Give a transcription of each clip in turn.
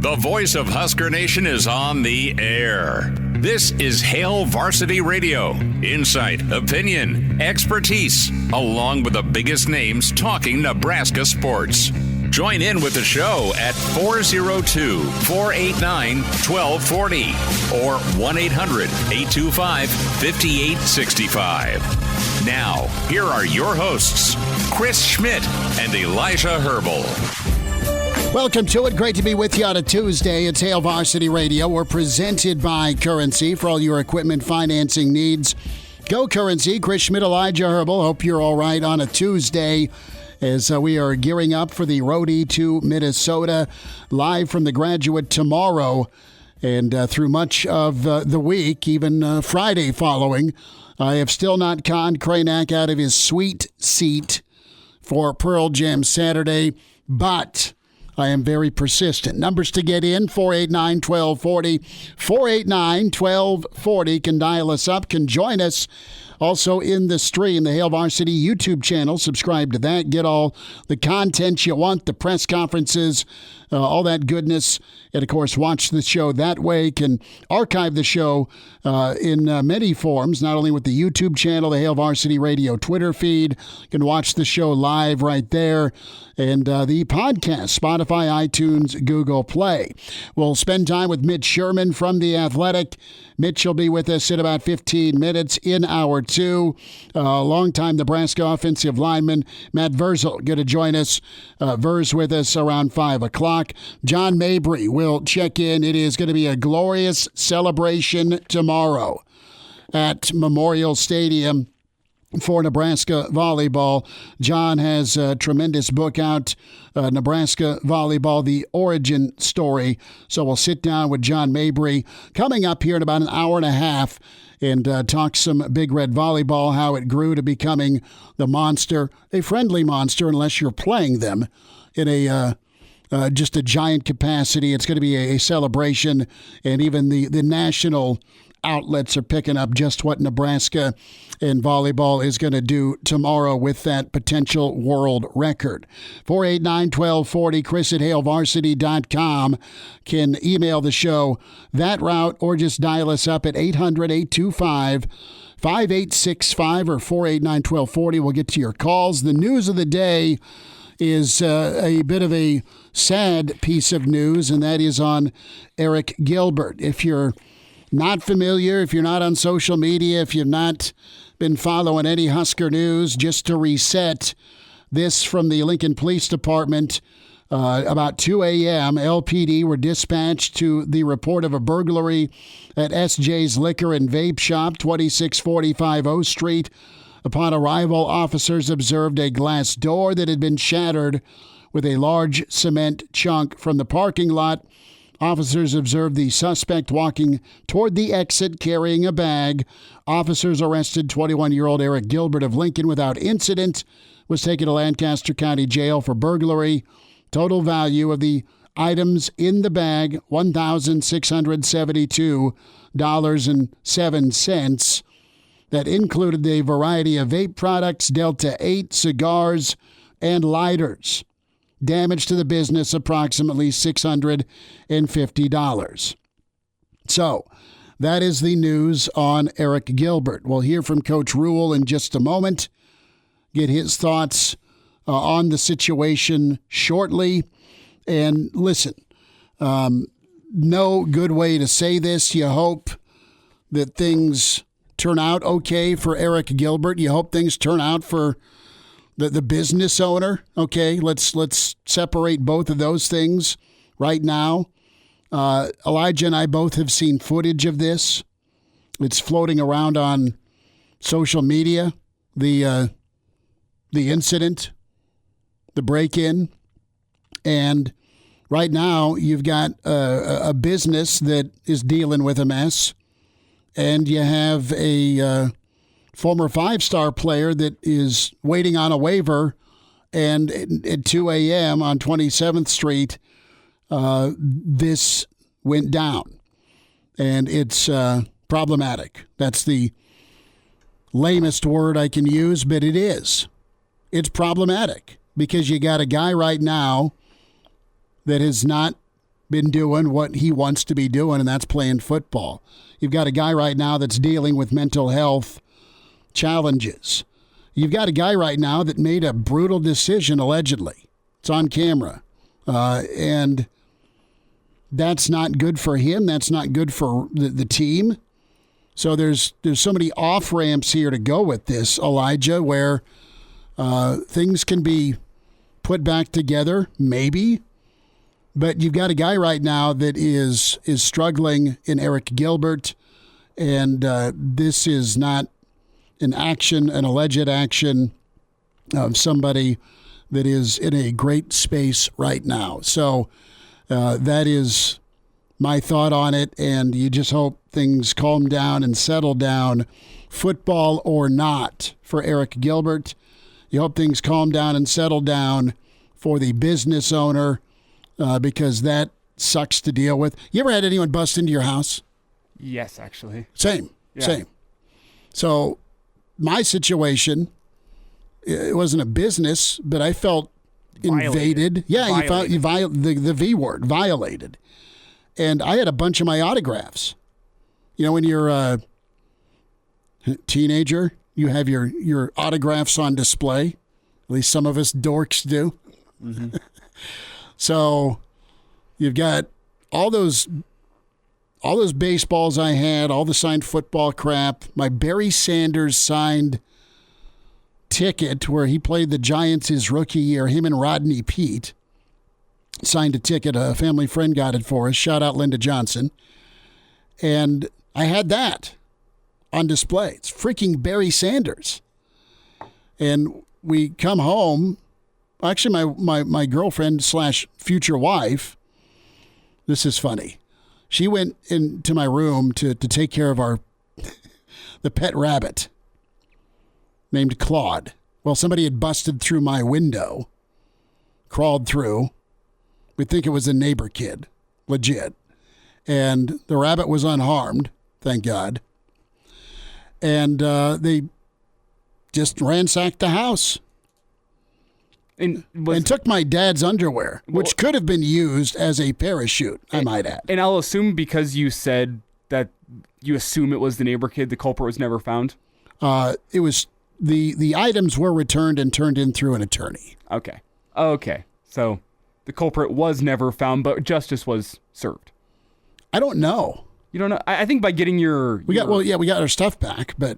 The voice of Husker Nation is on the air. This is Hail Varsity Radio. Insight, opinion, expertise, along with the biggest names talking Nebraska sports. Join in with the show at 402-489-1240 or 1-800-825-5865. Now, here are your hosts, Chris Schmidt and Elijah Herbel. Welcome to it. Great to be with you on a Tuesday. It's Hail Varsity Radio. We're presented by Currency for all your equipment financing needs. Go Currency. Chris Schmidt, Elijah Herbel. Hope you're all right on a Tuesday as we are gearing up for the Roadie to Minnesota, live from the Graduate tomorrow and through much of the week, even Friday following. I have still not conned Kranak out of his sweet seat for Pearl Jam Saturday, but I am very persistent. Numbers to get in, 489-1240. 489-1240 can dial us up, can join us. Also in the stream, the Hail Varsity YouTube channel. Subscribe to that. Get all the content you want, the press conferences, all that goodness. And, of course, watch the show that way. Can archive the show in many forms, not only with the YouTube channel, the Hail Varsity Radio Twitter feed. You can watch the show live right there. And the podcast, Spotify, iTunes, Google Play. We'll spend time with Mitch Sherman from The Athletic. Mitch will be with us in about 15 minutes in hour two. Longtime Nebraska offensive lineman Matt Vrzal going to join us. Verz with us around 5 o'clock. John Mabry will check in. It is going to be a glorious celebration tomorrow at Memorial Stadium for Nebraska Volleyball. John has a tremendous book out, Nebraska Volleyball, The Origin Story. So we'll sit down with John Mabry coming up here in about an hour and a half and talk some Big Red Volleyball, how it grew to becoming the monster, a friendly monster unless you're playing them in a just a giant capacity. It's going to be a celebration, and even the national outlets are picking up just what Nebraska and volleyball is going to do tomorrow with that potential world record. 489-1240, Chris at HailVarsity.com. Can email the show that route or just dial us up at 800-825-5865 or 489-1240. We'll get to your calls. The news of the day is a bit of a sad piece of news, and that is on Arik Gilbert. If you're not familiar, if you're not on social media, if you've not been following any Husker news, just to reset this from the Lincoln Police Department, about 2 a.m., LPD were dispatched to the report of a burglary at SJ's Liquor and Vape Shop, 2645 O Street. Upon arrival, officers observed a glass door that had been shattered with a large cement chunk from the parking lot. Officers observed the suspect walking toward the exit carrying a bag. Officers arrested 21-year-old Arik Gilbert of Lincoln without incident, was taken to Lancaster County Jail for burglary. Total value of the items in the bag, $1,672.07. That included a variety of vape products, Delta 8, cigars, and lighters. Damage to the business, approximately $650. So, that is the news on Arik Gilbert. We'll hear from Coach Rule in just a moment, get his thoughts on the situation shortly. And listen, no good way to say this. You hope that things turn out okay for Arik Gilbert. You hope things turn out for the business owner. Okay, let's separate both of those things right now. Elijah and I both have seen footage of this. It's floating around on social media. The incident, the break-in, and right now you've got a business that is dealing with a mess, and you have a former five-star player that is waiting on a waiver, and at 2 a.m. on 27th Street, this went down. And it's problematic. That's the lamest word I can use, but it is. It's problematic because you got a guy right now that has not been doing what he wants to be doing, and that's playing football. You've got a guy right now that's dealing with mental health challenges. You've got a guy right now that made a brutal decision, allegedly. It's on camera. And that's not good for him. That's not good for the team. So there's so many off-ramps here to go with this, Elijah, where things can be put back together, maybe. But you've got a guy right now that is struggling in Arik Gilbert, and this is not an alleged action of somebody that is in a great space right now. So that is my thought on it, and you just hope things calm down and settle down, football or not, for Arik Gilbert. You hope things calm down and settle down for the business owner, because that sucks to deal with. You ever had anyone bust into your house? Yes, actually. Same. So my situation, it wasn't a business, but I felt invaded. Yeah, you felt the V word, violated. And I had a bunch of my autographs. You know, when you're a teenager, you have your autographs on display. At least some of us dorks do. Mm-hmm. So you've got all those baseballs I had, all the signed football crap, my Barry Sanders signed ticket where he played the Giants his rookie year, him and Rodney Pete signed a ticket. A family friend got it for us. Shout out Linda Johnson. And I had that on display. It's freaking Barry Sanders. And we come home. Actually, my girlfriend / future wife, this is funny. She went into my room to take care of the pet rabbit named Claude. Well, somebody had busted through my window, crawled through. We'd think it was a neighbor kid, legit. And the rabbit was unharmed, thank God. And they just ransacked the house. And took my dad's underwear, which could have been used as a parachute, I might add. And I'll assume because you said that you assume it was the neighbor kid, the culprit was never found? It was the items were returned and turned in through an attorney. Okay. So the culprit was never found, but justice was served. I don't know. You don't know? I think by getting we got our stuff back, but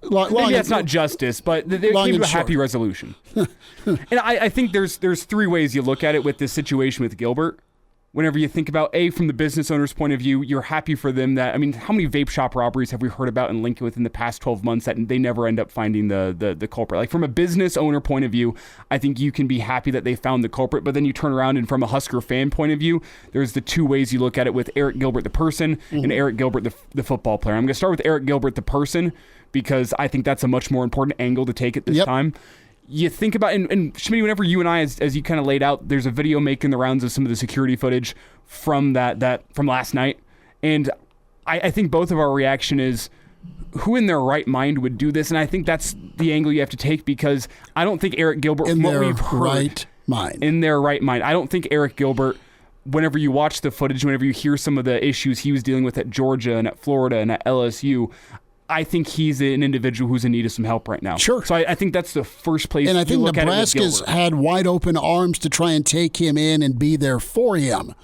maybe that's not justice, but they came to a happy resolution. And I think there's three ways you look at it with this situation with Gilbert. Whenever you think about, from the business owner's point of view, you're happy for them that, how many vape shop robberies have we heard about in Lincoln within the past 12 months that they never end up finding the culprit? Like, from a business owner point of view, I think you can be happy that they found the culprit, but then you turn around and from a Husker fan point of view, there's the two ways you look at it with Arik Gilbert, the person, and Arik Gilbert, the football player. I'm going to start with Arik Gilbert, the person, because I think that's a much more important angle to take at this time. You think about, and Schmidt, whenever you and I, as you kind of laid out, there's a video making the rounds of some of the security footage from from last night. And I think both of our reaction is, who in their right mind would do this? And I think that's the angle you have to take, because I don't think Arik Gilbert, in their right mind. I don't think Arik Gilbert, whenever you watch the footage, whenever you hear some of the issues he was dealing with at Georgia and at Florida and at LSU, I think he's an individual who's in need of some help right now. Sure. So I think that's the first place. And I think Nebraska's had wide open arms to try and take him in and be there for him.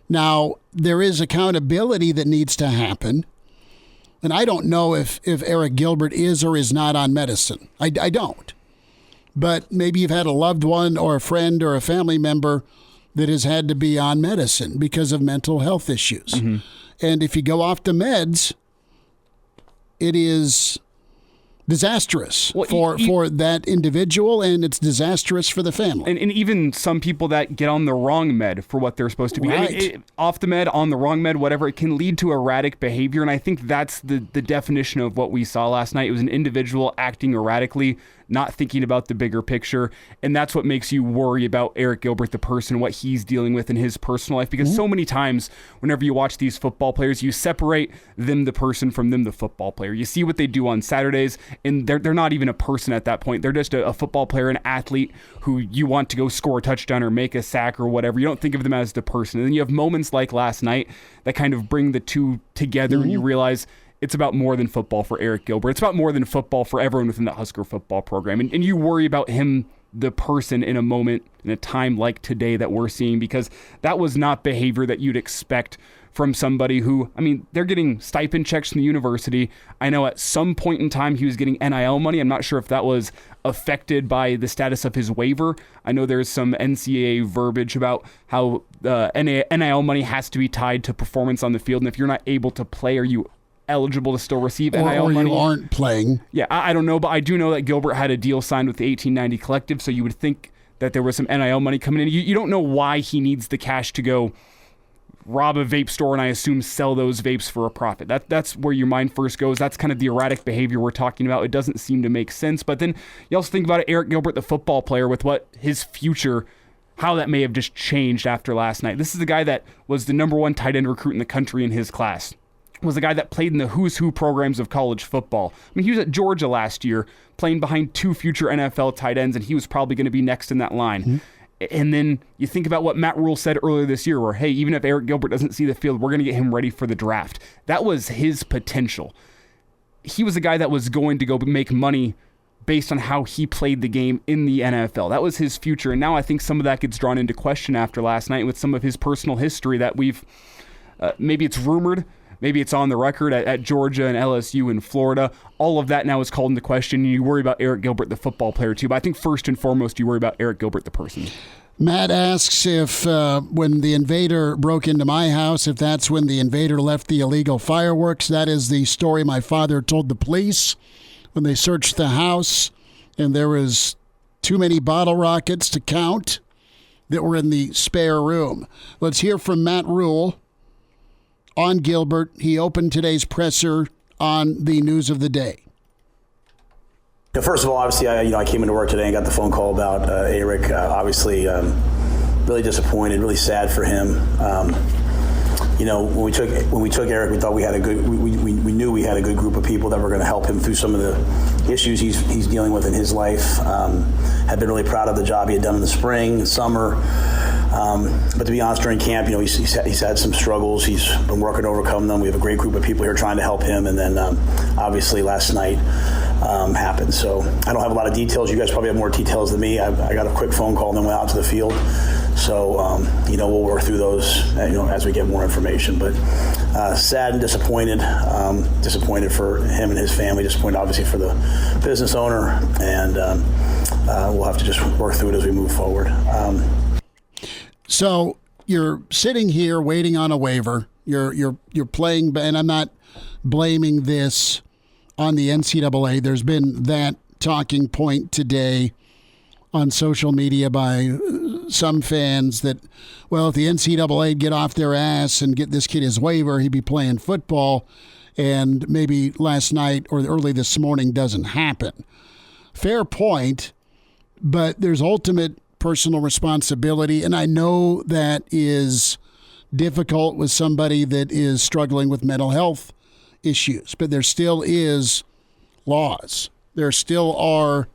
Now, there is accountability that needs to happen. And I don't know if Arik Gilbert is or is not on medicine. I don't. But maybe you've had a loved one or a friend or a family member that has had to be on medicine because of mental health issues. Mm-hmm. And if you go off the meds, it is disastrous for that individual, and it's disastrous for the family. And even some people that get on the wrong med for what they're supposed to be. Right. Off the med, on the wrong med, whatever, it can lead to erratic behavior, and I think that's the definition of what we saw last night. It was an individual acting erratically not thinking about the bigger picture. And that's what makes you worry about Arik Gilbert, the person, what he's dealing with in his personal life. Because so many times, whenever you watch these football players, you separate them, the person, from them, the football player. You see what they do on Saturdays, and they're not even a person at that point. They're just a football player, an athlete who you want to go score a touchdown or make a sack or whatever. You don't think of them as the person. And then you have moments like last night that kind of bring the two together, and you realize it's about more than football for Arik Gilbert. It's about more than football for everyone within the Husker football program. And you worry about him, the person, in a moment, in a time like today that we're seeing, because that was not behavior that you'd expect from somebody who, I mean, they're getting stipend checks from the university. I know at some point in time he was getting NIL money. I'm not sure if that was affected by the status of his waiver. I know there's some NCAA verbiage about how NIL money has to be tied to performance on the field. And if you're not able to play, are you eligible to still receive NIL money? Or you aren't playing. Yeah, I don't know, but I do know that Gilbert had a deal signed with the 1890 Collective, so you would think that there was some NIL money coming in. You don't know why he needs the cash to go rob a vape store and I assume sell those vapes for a profit. That's where your mind first goes. That's kind of the erratic behavior we're talking about. It doesn't seem to make sense. But then you also think about it, Arik Gilbert, the football player, with what his future, how that may have just changed after last night. This is the guy that was the number one tight end recruit in the country in his class. Was the guy that played in the who's who programs of college football. I mean, he was at Georgia last year playing behind two future NFL tight ends, and he was probably going to be next in that line. And then you think about what Matt Rule said earlier this year, where, hey, even if Arik Gilbert doesn't see the field, we're going to get him ready for the draft. That was his potential. He was a guy that was going to go make money based on how he played the game in the NFL. That was his future. And now I think some of that gets drawn into question after last night with some of his personal history that we've, maybe it's rumored, maybe it's on the record at Georgia and LSU and Florida. All of that now is called into question, and you worry about Arik Gilbert, the football player, too. But I think first and foremost, you worry about Arik Gilbert, the person. Matt asks if when the invader broke into my house, if that's when the invader left the illegal fireworks. That is the story my father told the police when they searched the house, and there was too many bottle rockets to count that were in the spare room. Let's hear from Matt Rule on Gilbert. He opened today's presser on the news of the day. Yeah, first of all, obviously, I came into work today and got the phone call about Arik. Obviously, really disappointed, really sad for him. When we took Arik, we thought we had a good. We knew we had a good group of people that were going to help him through some of the issues he's dealing with in his life. Had been really proud of the job he had done in the spring, summer. But to be honest, during camp, he's had some struggles. He's been working to overcome them. We have a great group of people here trying to help him. And then, obviously, last night happened. So I don't have a lot of details. You guys probably have more details than me. I got a quick phone call and then went out to the field. So, we'll work through those, as we get more information. But sad and disappointed. Disappointed for him and his family. Disappointed, obviously, for the business owner. And we'll have to just work through it as we move forward. So you're sitting here waiting on a waiver. You're playing, and I'm not blaming this on the NCAA. There's been that talking point today on social media by some fans that, well, if the NCAA get off their ass and get this kid his waiver, he'd be playing football. And maybe last night or early this morning doesn't happen. Fair point, but there's ultimate personal responsibility, and I know that is difficult with somebody that is struggling with mental health issues, but there still is laws. There still are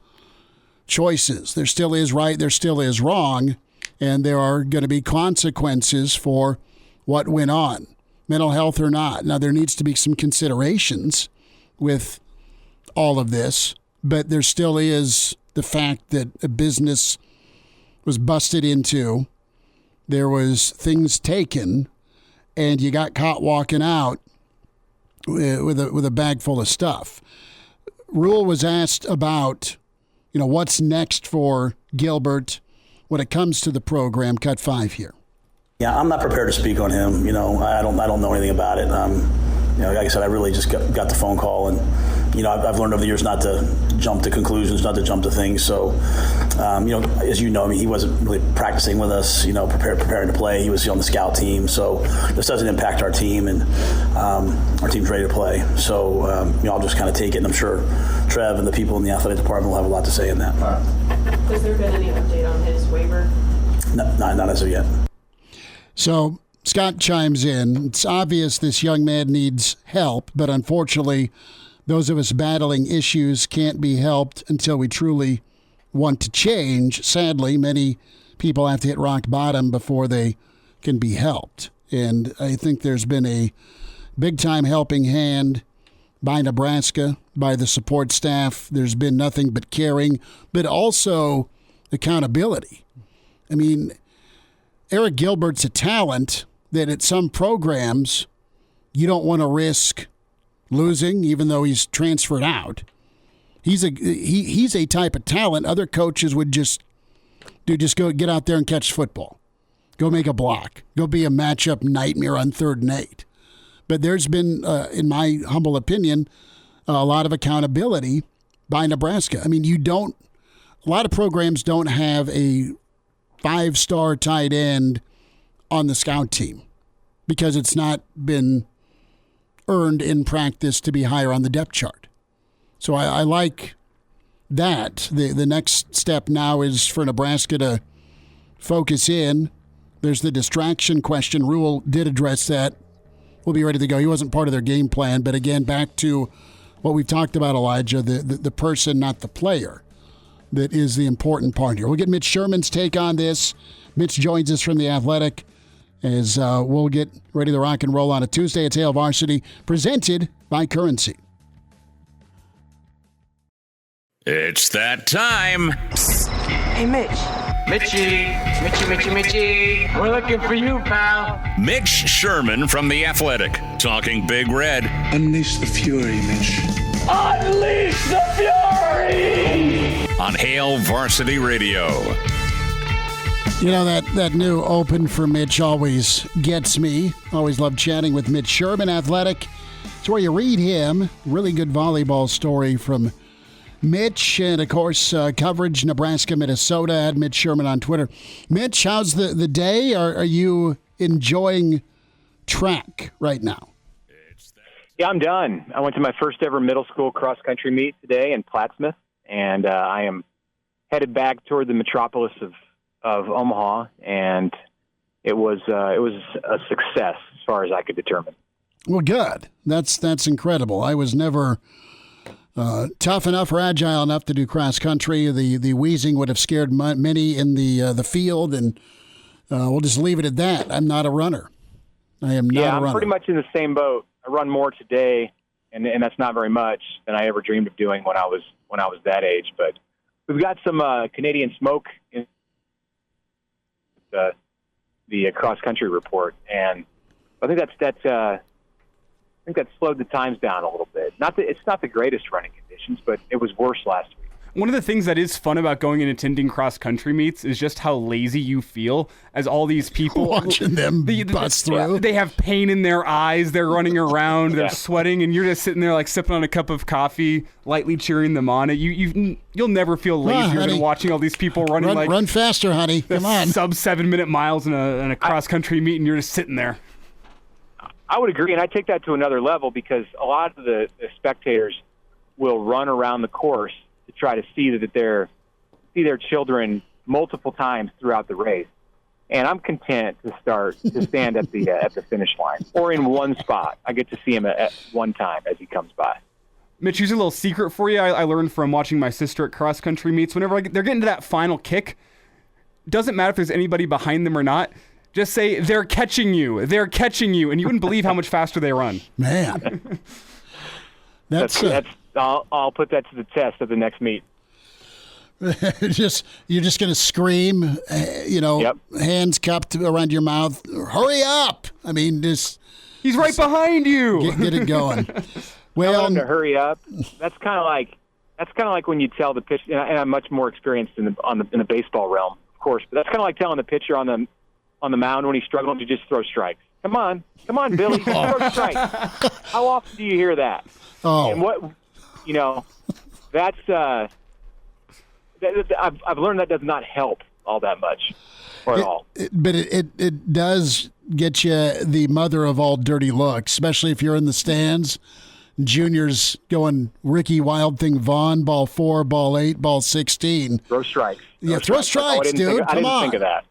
choices. There still is right, there still is wrong, and there are going to be consequences for what went on, mental health or not. Now, there needs to be some considerations with all of this, but there still is the fact that a business was busted into, there was things taken, and you got caught walking out with a bag full of stuff. Rule was asked about, what's next for Gilbert when it comes to the program. Cut 5 here. Yeah, I'm not prepared to speak on him. I don't know anything about it. Like I said, I really just got the phone call and I've learned over the years not to jump to conclusions, not to jump to things. So, as you know, he wasn't really practicing with us, preparing to play. He was on the scout team. So this doesn't impact our team, and our team's ready to play. So, I'll just kind of take it, and I'm sure Trev and the people in the athletic department will have a lot to say in that. Has there been any update on his waiver? No, not as of yet. So Scott chimes in. It's obvious this young man needs help, but unfortunately, those of us battling issues can't be helped until we truly want to change. Sadly, many people have to hit rock bottom before they can be helped. And I think there's been a big-time helping hand by Nebraska, by the support staff. There's been nothing but caring, but also accountability. I mean, Arik Gilbert's a talent that at some programs you don't want to risk losing, even though he's transferred out. He's a type of talent other coaches would just go get out there and catch football. Go make a block. Go be a matchup nightmare on 3rd and 8. But there's been, in my humble opinion, a lot of accountability by Nebraska. I mean, a lot of programs don't have a 5-star tight end on the scout team because it's not been earned in practice to be higher on the depth chart. So I like that. The next step now is for Nebraska to focus in. There's the distraction question. Rule did address that. We'll be ready to go. He wasn't part of their game plan, but again, back to what we've talked about, Elijah, the person, not the player, that is the important part here. We'll get Mitch Sherman's take on this. Mitch joins us from The Athletic as we'll get ready to rock and roll on a Tuesday. It's Hail Varsity, presented by Currency. It's that time. Psst. Hey, Mitch. Mitchie. We're looking for you, pal. Mitch Sherman from The Athletic, talking Big Red. Unleash the fury, Mitch. Unleash the fury! On Hail Varsity Radio. You know, that new open for Mitch always gets me. Always love chatting with Mitch Sherman, Athletic. It's where you read him. Really good volleyball story from Mitch, and of course, coverage Nebraska-Minnesota. At Mitch Sherman on Twitter. Mitch, how's the day? Are you enjoying track right now? Yeah, I'm done. I went to my first ever middle school cross-country meet today in Plattsmouth, and I am headed back toward the metropolis of Omaha, and it was a success as far as I could determine. Well, good. That's incredible. I was never tough enough or agile enough to do cross country. The wheezing would have scared many in the field, and we'll just leave it at that. I'm not a runner. I am not a runner. I'm pretty much in the same boat. I run more today, and that's not very much than I ever dreamed of doing when I was that age. But we've got some Canadian smoke in the cross country report, and I think that slowed the times down a little bit. It's not the greatest running conditions, but it was worse last week. One of the things that is fun about going and attending cross-country meets is just how lazy you feel as all these people... Watching them bust through. They have pain in their eyes. They're running around. They're sweating, and you're just sitting there like sipping on a cup of coffee, lightly cheering them on. You'll never feel lazier than watching all these people running Run faster, honey. Come on. Sub-7-minute miles in a cross-country meet, and you're just sitting there. I would agree, and I take that to another level because a lot of the spectators will run around the course to try to see see their children multiple times throughout the race. And I'm content to stand at the finish line or in one spot. I get to see him at one time as he comes by. Mitch, here's a little secret for you. I learned from watching my sister at cross-country meets. Whenever they're getting to that final kick, doesn't matter if there's anybody behind them or not. Just say, they're catching you, and you wouldn't believe how much faster they run. Man. I'll put that to the test at the next meet. You're just going to scream, hands cupped around your mouth, hurry up! I mean, he's right behind you! Get it going. Well, tell him to hurry up. That's kind of like when you tell the pitcher, and I'm much more experienced in the baseball realm, of course, but that's kind of like telling the pitcher on the mound when he's struggling to just throw strikes. Come on, Billy, just throw strikes. How often do you hear that? Oh. And that's I've learned that does not help all that much or at all. But it does get you the mother of all dirty looks, especially if you're in the stands. Juniors going Ricky Wild Thing Vaughn, ball 4, ball 8, ball 16. Throw strikes. Throw strikes, dude. I didn't think of that.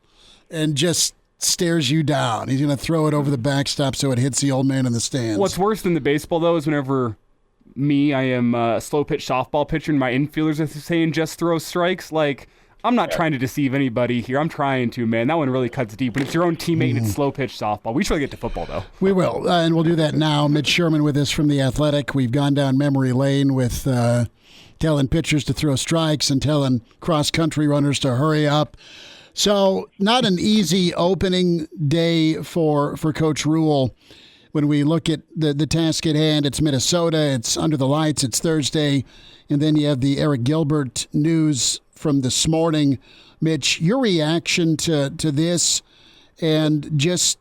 And just stares you down. He's going to throw it over the backstop so it hits the old man in the stands. What's worse than the baseball, though, is whenever I am a slow-pitch softball pitcher and my infielders are saying just throw strikes. Like, I'm not trying to deceive anybody here. I'm trying to, man. That one really cuts deep. When it's your own teammate and it's slow-pitch softball. We should really get to football, though. We will, and we'll do that now. Mitch Sherman with us from The Athletic. We've gone down memory lane with telling pitchers to throw strikes and telling cross-country runners to hurry up. So not an easy opening day for Coach Rule. When we look at the task at hand, it's Minnesota, it's under the lights, it's Thursday, and then you have the Arik Gilbert news from this morning. Mitch, your reaction to this and just,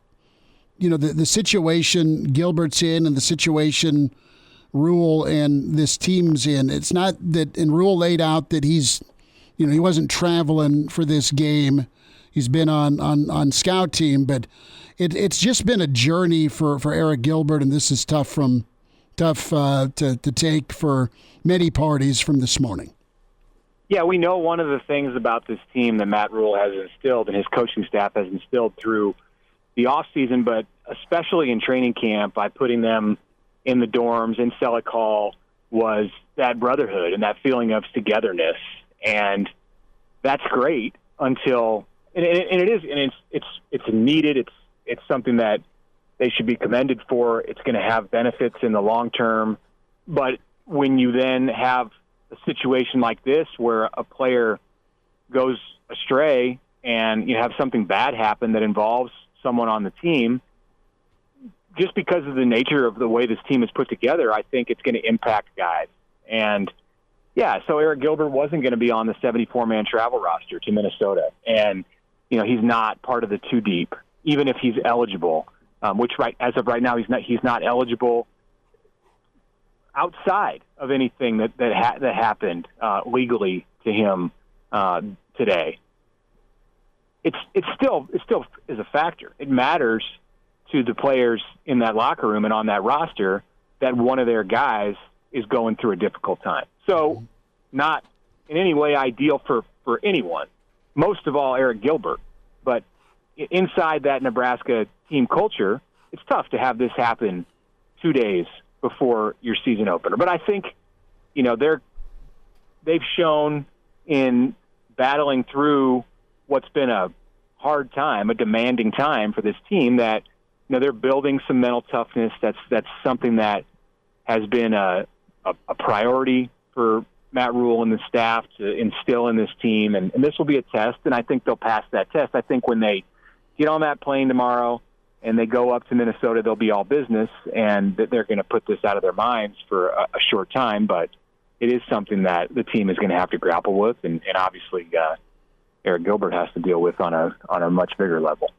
the situation Gilbert's in and the situation Rule and this team's in. It's not that, and Rule laid out that he's, he wasn't traveling for this game. He's been on scout team, but it's just been a journey for Arik Gilbert, and this is tough to take for many parties from this morning. Yeah, we know one of the things about this team that Matt Rule has instilled and his coaching staff has instilled through the offseason, but especially in training camp by putting them in the dorms in Selleck Hall, was that brotherhood and that feeling of togetherness. And that's great until it's needed. It's something that they should be commended for. It's going to have benefits in the long term. But when you then have a situation like this where a player goes astray and you have something bad happen that involves someone on the team, just because of the nature of the way this team is put together, I think it's going to impact guys. And so Arik Gilbert wasn't going to be on the 74-man travel roster to Minnesota. And, he's not part of the two deep, even if he's eligible, which as of right now, he's not eligible outside of anything that happened legally to him today. It still is a factor. It matters to the players in that locker room and on that roster that one of their guys is going through a difficult time. So not in any way ideal for anyone, most of all Arik Gilbert. But inside that Nebraska team culture, it's tough to have this happen 2 days before your season opener. But I think, they've shown in battling through what's been a hard time, a demanding time for this team, that they're building some mental toughness. That's something that has been a priority for Matt Rule and the staff to instill in this team. And this will be a test, and I think they'll pass that test. I think when they get on that plane tomorrow and they go up to Minnesota, they'll be all business, and that they're going to put this out of their minds for a short time. But it is something that the team is going to have to grapple with, and obviously Arik Gilbert has to deal with on a much bigger level.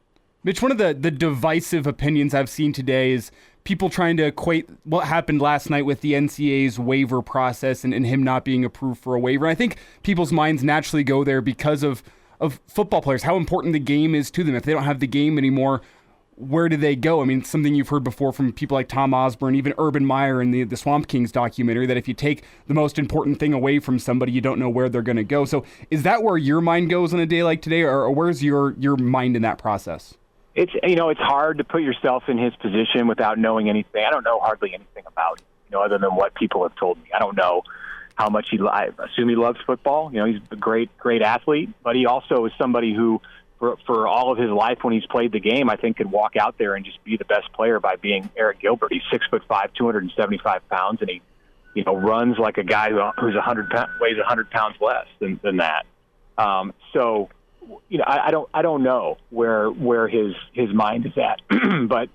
Mitch, one of the divisive opinions I've seen today is people trying to equate what happened last night with the NCAA's waiver process and him not being approved for a waiver. I think people's minds naturally go there because of football players, how important the game is to them. If they don't have the game anymore, where do they go? I mean, something you've heard before from people like Tom Osborne, even Urban Meyer in the Swamp Kings documentary, that if you take the most important thing away from somebody, you don't know where they're going to go. So is that where your mind goes on a day like today, or where's your mind in that process? It's hard to put yourself in his position without knowing anything. I don't know hardly anything about him, other than what people have told me. I don't know how much I assume he loves football. He's a great athlete, but he also is somebody who, for all of his life when he's played the game, I think could walk out there and just be the best player by being Arik Gilbert. He's 6'5", 275 pounds, and he, runs like a guy who's 100 weighs 100 pounds less than that. So. I don't know where his mind is at, but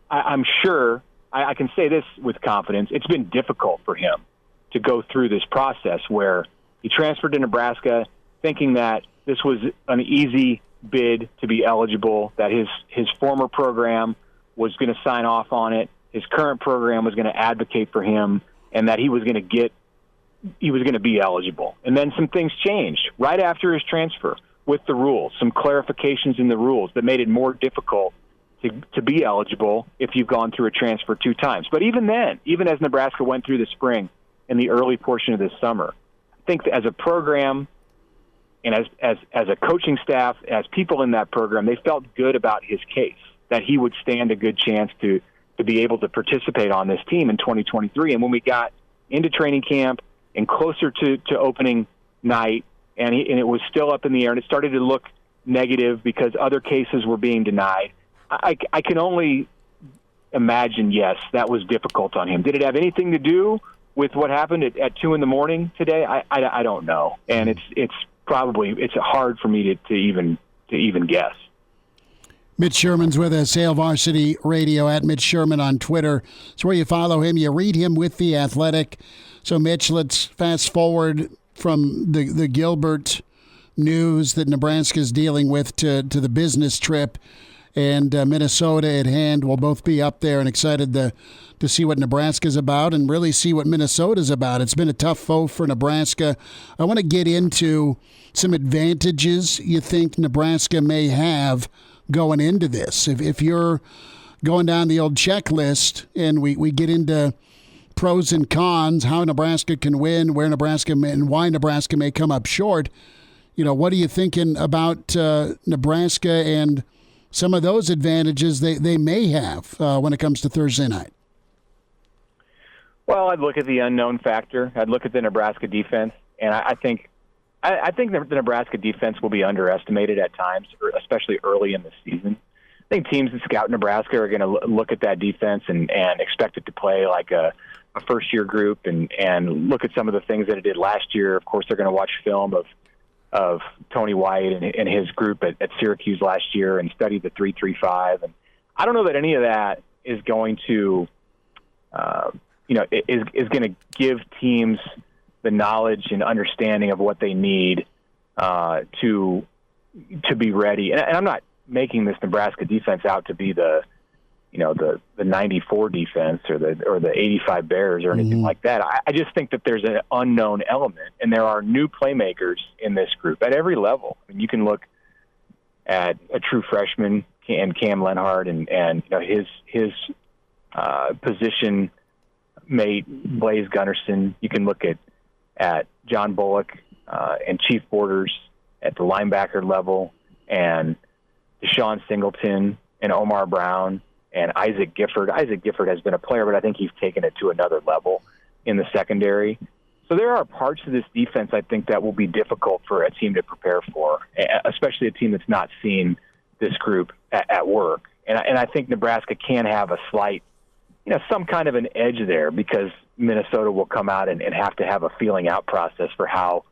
I'm sure I can say this with confidence. It's been difficult for him to go through this process where he transferred to Nebraska thinking that this was an easy bid to be eligible, that his former program was going to sign off on it, his current program was going to advocate for him, and that he was going to get he was going to be eligible. And then some things changed right after his transfer with the rules, some clarifications in the rules that made it more difficult to be eligible if you've gone through a transfer 2 times. But even then, even as Nebraska went through the spring and the early portion of this summer, I think as a program and as a coaching staff, as people in that program, they felt good about his case, that he would stand a good chance to be able to participate on this team in 2023. And when we got into training camp and closer to opening night, and it was still up in the air, and it started to look negative because other cases were being denied, I can only imagine, yes, that was difficult on him. Did it have anything to do with what happened at 2 a.m. today? I don't know, and it's hard for me to even guess. Mitch Sherman's with us, Hail Varsity Radio, at Mitch Sherman on Twitter. It's where you follow him. You read him with The Athletic. So, Mitch, let's fast forward from the Gilbert news that Nebraska's dealing with to the business trip. And Minnesota at hand. We'll both be up there and excited to see what Nebraska's about and really see what Minnesota's about. It's been a tough foe for Nebraska. I want to get into some advantages you think Nebraska may have going into this. If you're going down the old checklist and we get into pros and cons, how Nebraska can win, where Nebraska may, and why Nebraska may come up short, what are you thinking about Nebraska and some of those advantages they may have when it comes to Thursday night? Well, I'd look at the unknown factor. I'd look at the Nebraska defense, and I think the Nebraska defense will be underestimated at times, especially early in the season. I think teams that scout Nebraska are going to look at that defense and expect it to play like a first-year group and look at some of the things that it did last year. Of course, they're going to watch film of Tony White and his group at Syracuse last year and study the 3-3-5. And I don't know that any of that is going to, is going to give teams the knowledge and understanding of what they need to be ready. And I'm not making this Nebraska defense out to be the 94 defense or the 85 Bears or anything like that. I just think that there's an unknown element, and there are new playmakers in this group at every level. I mean, you can look at a true freshman and Cam Lenhart and his position mate Blaze Gunnarsson. You can look at John Bullock and Chief Borders at the linebacker level, and Deshaun Singleton and Omar Brown and Isaac Gifford. Isaac Gifford has been a player, but I think he's taken it to another level in the secondary. So there are parts of this defense, I think, that will be difficult for a team to prepare for, especially a team that's not seen this group at work. And I think Nebraska can have a slight, some kind of an edge there because Minnesota will come out and have to have a feeling out process for how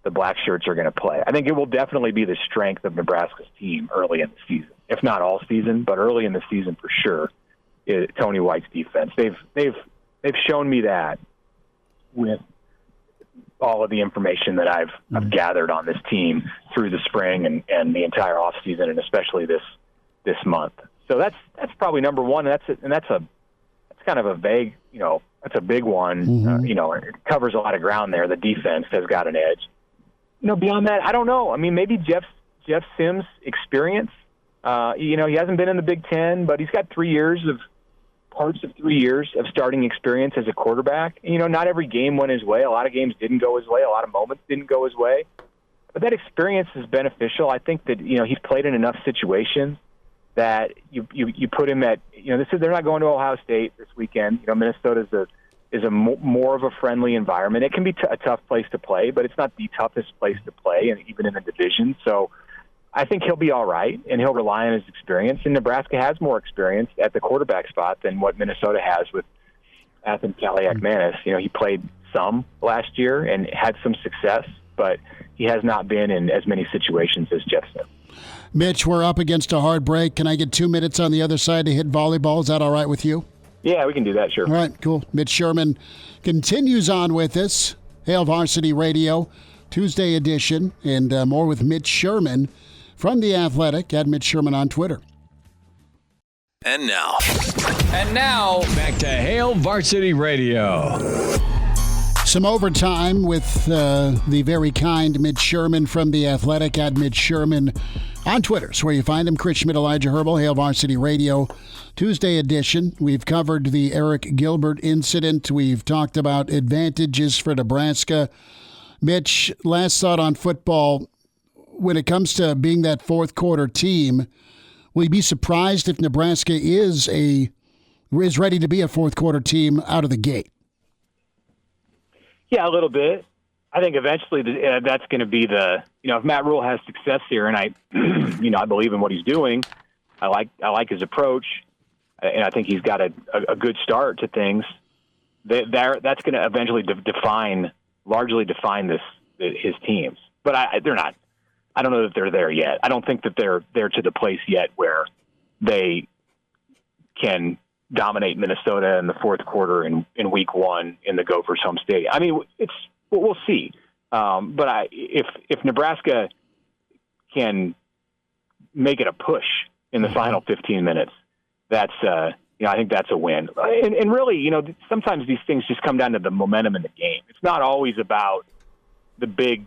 the Black Shirts are going to play. I think it will definitely be the strength of Nebraska's team early in the season, if not all season, but early in the season for sure. Tony White's defense. They've shown me that with all of the information that I've gathered on this team through the spring and the entire off season, and especially this month. So that's probably number one. That's kind of a vague, that's a big one. It covers a lot of ground there. The defense has got an edge. Beyond that, I don't know. I mean, maybe Jeff Sims' experience. He hasn't been in the Big Ten, but he's got parts of 3 years of starting experience as a quarterback. Not every game went his way. A lot of games didn't go his way. A lot of moments didn't go his way. But that experience is beneficial. I think that, he's played in enough situations that you put him at, they're not going to Ohio State this weekend. Minnesota is a more of a friendly environment. It can be a tough place to play, but it's not the toughest place to play, and even in the division. So I think he'll be all right, and he'll rely on his experience. And Nebraska has more experience at the quarterback spot than what Minnesota has with Athan Kaliak-Manis. He played some last year and had some success, but he has not been in as many situations as Jeff Sims. Mitch, we're up against a hard break. Can I get 2 minutes on the other side to hit volleyball? Is that all right with you? Yeah, we can do that, sure. All right, cool. Mitch Sherman continues on with us. Hail Varsity Radio, Tuesday edition, and more with Mitch Sherman from The Athletic, at Mitch Sherman on Twitter. And now, back to Hail Varsity Radio. some overtime with the very kind Mitch Sherman from The Athletic at Mitch Sherman on Twitter. It's where you find him. Schmidt and Elijah Herbel, Hail Varsity Radio, Tuesday edition. We've covered the Arik Gilbert incident. We've talked about advantages for Nebraska. Mitch, last thought on football. When it comes to being that fourth quarter team, will you be surprised if Nebraska is ready to be a fourth quarter team out of the gate? Yeah, a little bit. I think eventually that's going to be if Matt Rule has success here, and I believe in what he's doing. I like his approach, and I think he's got a good start to things. That's going to eventually largely define his teams. But they're not. I don't know that they're there yet. I don't think that they're there to the place yet where they can dominate Minnesota in the fourth quarter in week one in the Gophers home stadium. I mean, we'll see. But if Nebraska can make it a push in the final 15 minutes, that's I think that's a win. And really, sometimes these things just come down to the momentum in the game. It's not always about the big,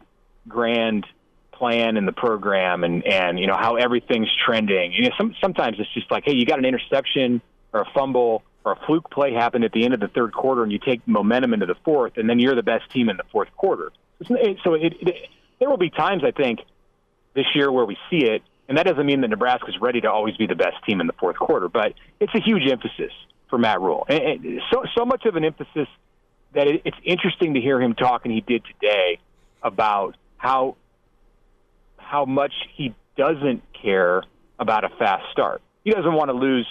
grand plan in the program and how everything's trending. Sometimes it's just like, hey, you got an interception or a fumble or a fluke play happened at the end of the third quarter, and you take momentum into the fourth, and then you're the best team in the fourth quarter. So there will be times, I think, this year where we see it, and that doesn't mean that Nebraska's ready to always be the best team in the fourth quarter, but it's a huge emphasis for Matt Rule. And so much of an emphasis that it's interesting to hear him talk, and he did today, about how much he doesn't care about a fast start. He doesn't want to lose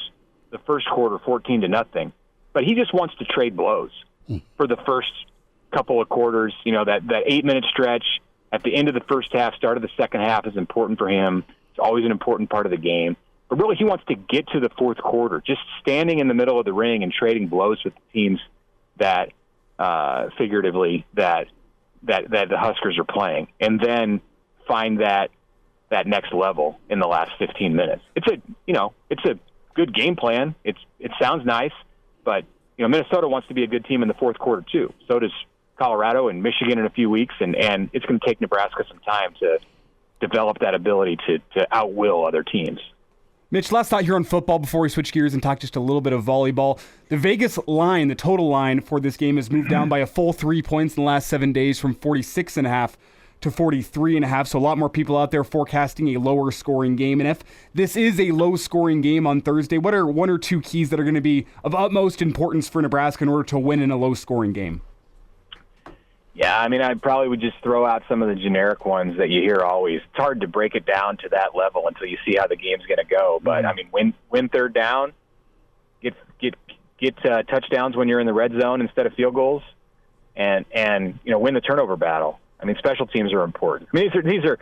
the first quarter 14-0, but he just wants to trade blows for the first couple of quarters. That 8-minute stretch at the end of the first half, start of the second half is important for him. It's always an important part of the game. But really, he wants to get to the fourth quarter, just standing in the middle of the ring and trading blows with the teams that, figuratively, that the Huskers are playing, and then find that next level in the last 15 minutes. It's a good game plan. It sounds nice, but Minnesota wants to be a good team in the fourth quarter too. So does Colorado and Michigan in a few weeks, and it's going to take Nebraska some time to develop that ability to outwill other teams. Mitch, last thought here on football before we switch gears and talk just a little bit of volleyball. The Vegas line, the total line for this game, has moved down by a full 3 points in the last 7 days, from 46.5 to 43.5. So a lot more people out there forecasting a lower scoring game. And if this is a low scoring game on Thursday, what are one or two keys that are going to be of utmost importance for Nebraska in order to win in a low scoring game? Yeah, I mean, I probably would just throw out some of the generic ones that you hear always. It's hard to break it down to that level until you see how the game's going to go. But I mean, win third down, get touchdowns when you're in the red zone instead of field goals, and win the turnover battle. I mean, special teams are important. I mean, these are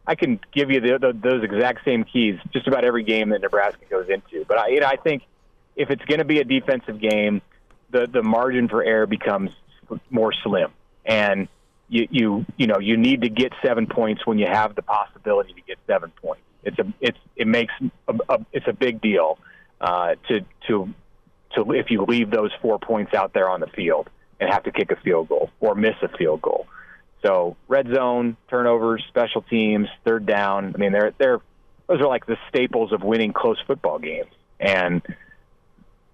I can give you those exact same keys just about every game that Nebraska goes into. But I think if it's going to be a defensive game, the margin for error becomes more slim, and you need to get 7 points when you have the possibility to get 7 points. It's a big deal to if you leave those 4 points out there on the field and have to kick a field goal or miss a field goal. So red zone, turnovers, special teams, third down. I mean, those are like the staples of winning close football games, and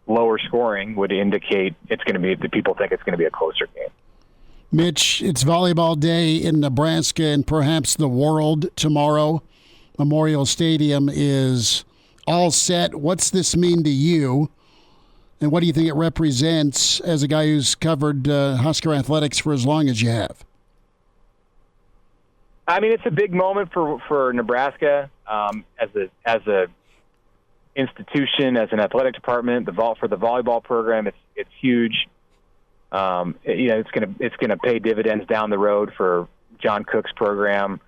lower scoring would indicate it's going to be, the people think it's going to be a closer game. Mitch, it's volleyball day in Nebraska and perhaps the world tomorrow. Memorial Stadium is all set. What's this mean to you? And what do you think it represents as a guy who's covered Husker athletics for as long as you have? I mean, it's a big moment for Nebraska as a institution, as an athletic department. For the volleyball program, it's huge. It's gonna pay dividends down the road for John Cook's program.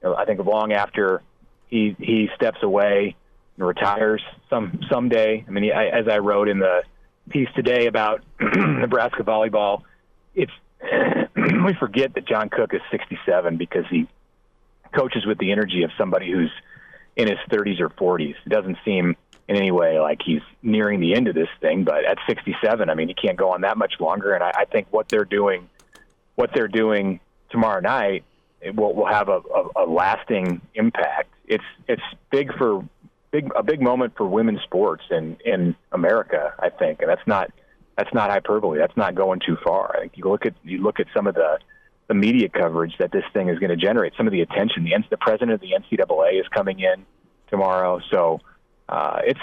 I think long after he steps away and retires someday. I mean, as I wrote in the piece today about Nebraska volleyball, we forget that John Cook is 67 because he coaches with the energy of somebody who's in his 30s or 40s. It doesn't seem in any way like he's nearing the end of this thing, but at 67, I mean, he can't go on that much longer. And I think what they're doing what they're doing tomorrow night will have a lasting impact. It's big for a big moment for women's sports in America, I think, and that's not hyperbole. That's not going too far. I think you look at some of the media coverage that this thing is going to generate, some of the attention. The president of the NCAA is coming in tomorrow, so it's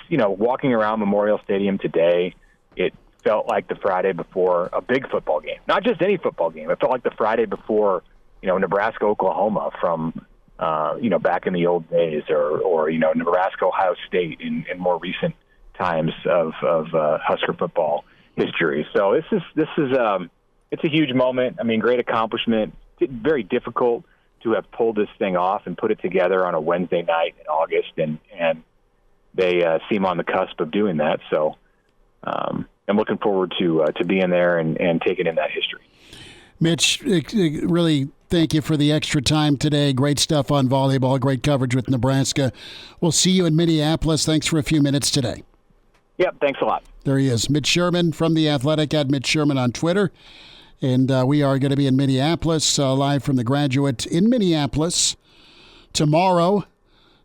walking around Memorial Stadium today, it felt like the Friday before a big football game, not just any football game. It felt like the Friday before Nebraska-Oklahoma from back in the old days, or Nebraska-Ohio State in more recent times of Husker football history. So this is it's a huge moment. I mean, great accomplishment. Very difficult to have pulled this thing off and put it together on a Wednesday night in August, and they seem on the cusp of doing that. So I'm looking forward to being there and taking in that history. Mitch, really thank you for the extra time today. Great stuff on volleyball, great coverage with Nebraska. We'll see you in Minneapolis. Thanks for a few minutes today. Yep, thanks a lot. There he is, Mitch Sherman from The Athletic, at Mitch Sherman on Twitter. And we are going to be in Minneapolis, live from the Graduate in Minneapolis tomorrow.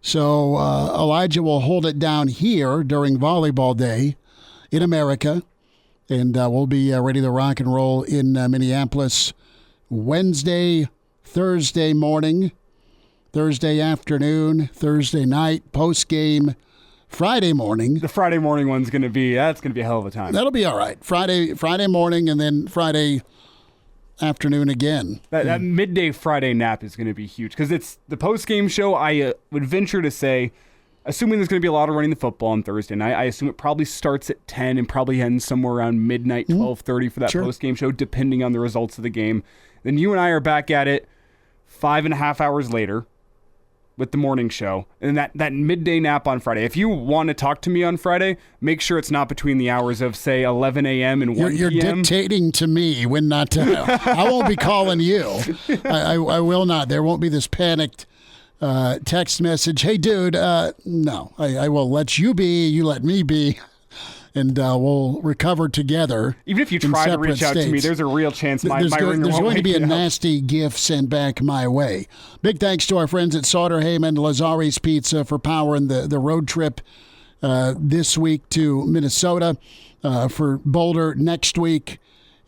So Elijah will hold it down here during Volleyball Day in America. And we'll be ready to rock and roll in Minneapolis Wednesday, Thursday morning, Thursday afternoon, Thursday night, post-game, Friday morning. The Friday morning one's going to be a hell of a time. That'll be all right. Friday morning, and then Friday afternoon again. That midday Friday nap is going to be huge, because it's the post-game show. I would venture to say, assuming there's going to be a lot of running the football on Thursday night, I assume it probably starts at 10 and probably ends somewhere around midnight, 12:30 for that post-game show, depending on the results of the game. Then you and I are back at it 5.5 hours later with the morning show, and that midday nap on Friday. If you want to talk to me on Friday, make sure it's not between the hours of, say, 11 a.m. and 1 You're p.m. dictating to me when not to. I won't be calling you. I will not. There won't be this panicked text message. Hey, dude, no. I will let you be. You let me be. And we'll recover together. Even if you try to reach out to me, there's a real chance my ringer won't There's going to be a up. nasty gift sent back my way. Big thanks to our friends at Sauter Heyman, Lazari's Pizza for powering the road trip this week to Minnesota, for Boulder next week,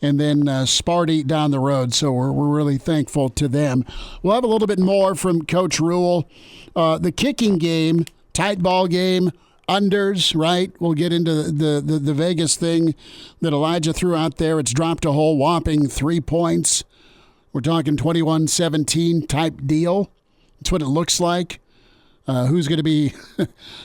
and then Sparty down the road. So we're really thankful to them. We'll have a little bit more from Coach Rule. The kicking game, tight ball game, unders, right? We'll get into the Vegas thing that Elijah threw out there. It's dropped a whole whopping 3 points. We're talking 21-17 type deal. That's what it looks like. Who's going to be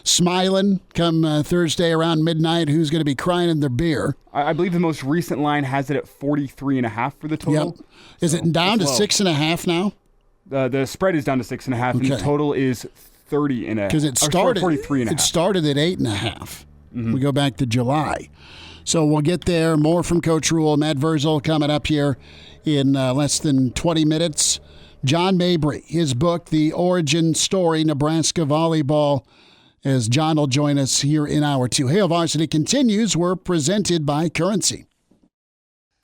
smiling come Thursday around midnight? Who's going to be crying in their beer? I believe the most recent line has it at 43.5 for the total. Yep. Is it down to 6.5 now? The spread is down to 6.5, and the total is 30 and a. Because it started 43.5. It started at 8.5. We go back to July, so we'll get there. More from Coach Rule, Matt Vrzal coming up here in less than 20 minutes. John Mabry, his book, The Origin Story, Nebraska Volleyball, as John will join us here in hour 2. Hail Varsity continues. We're presented by Currency.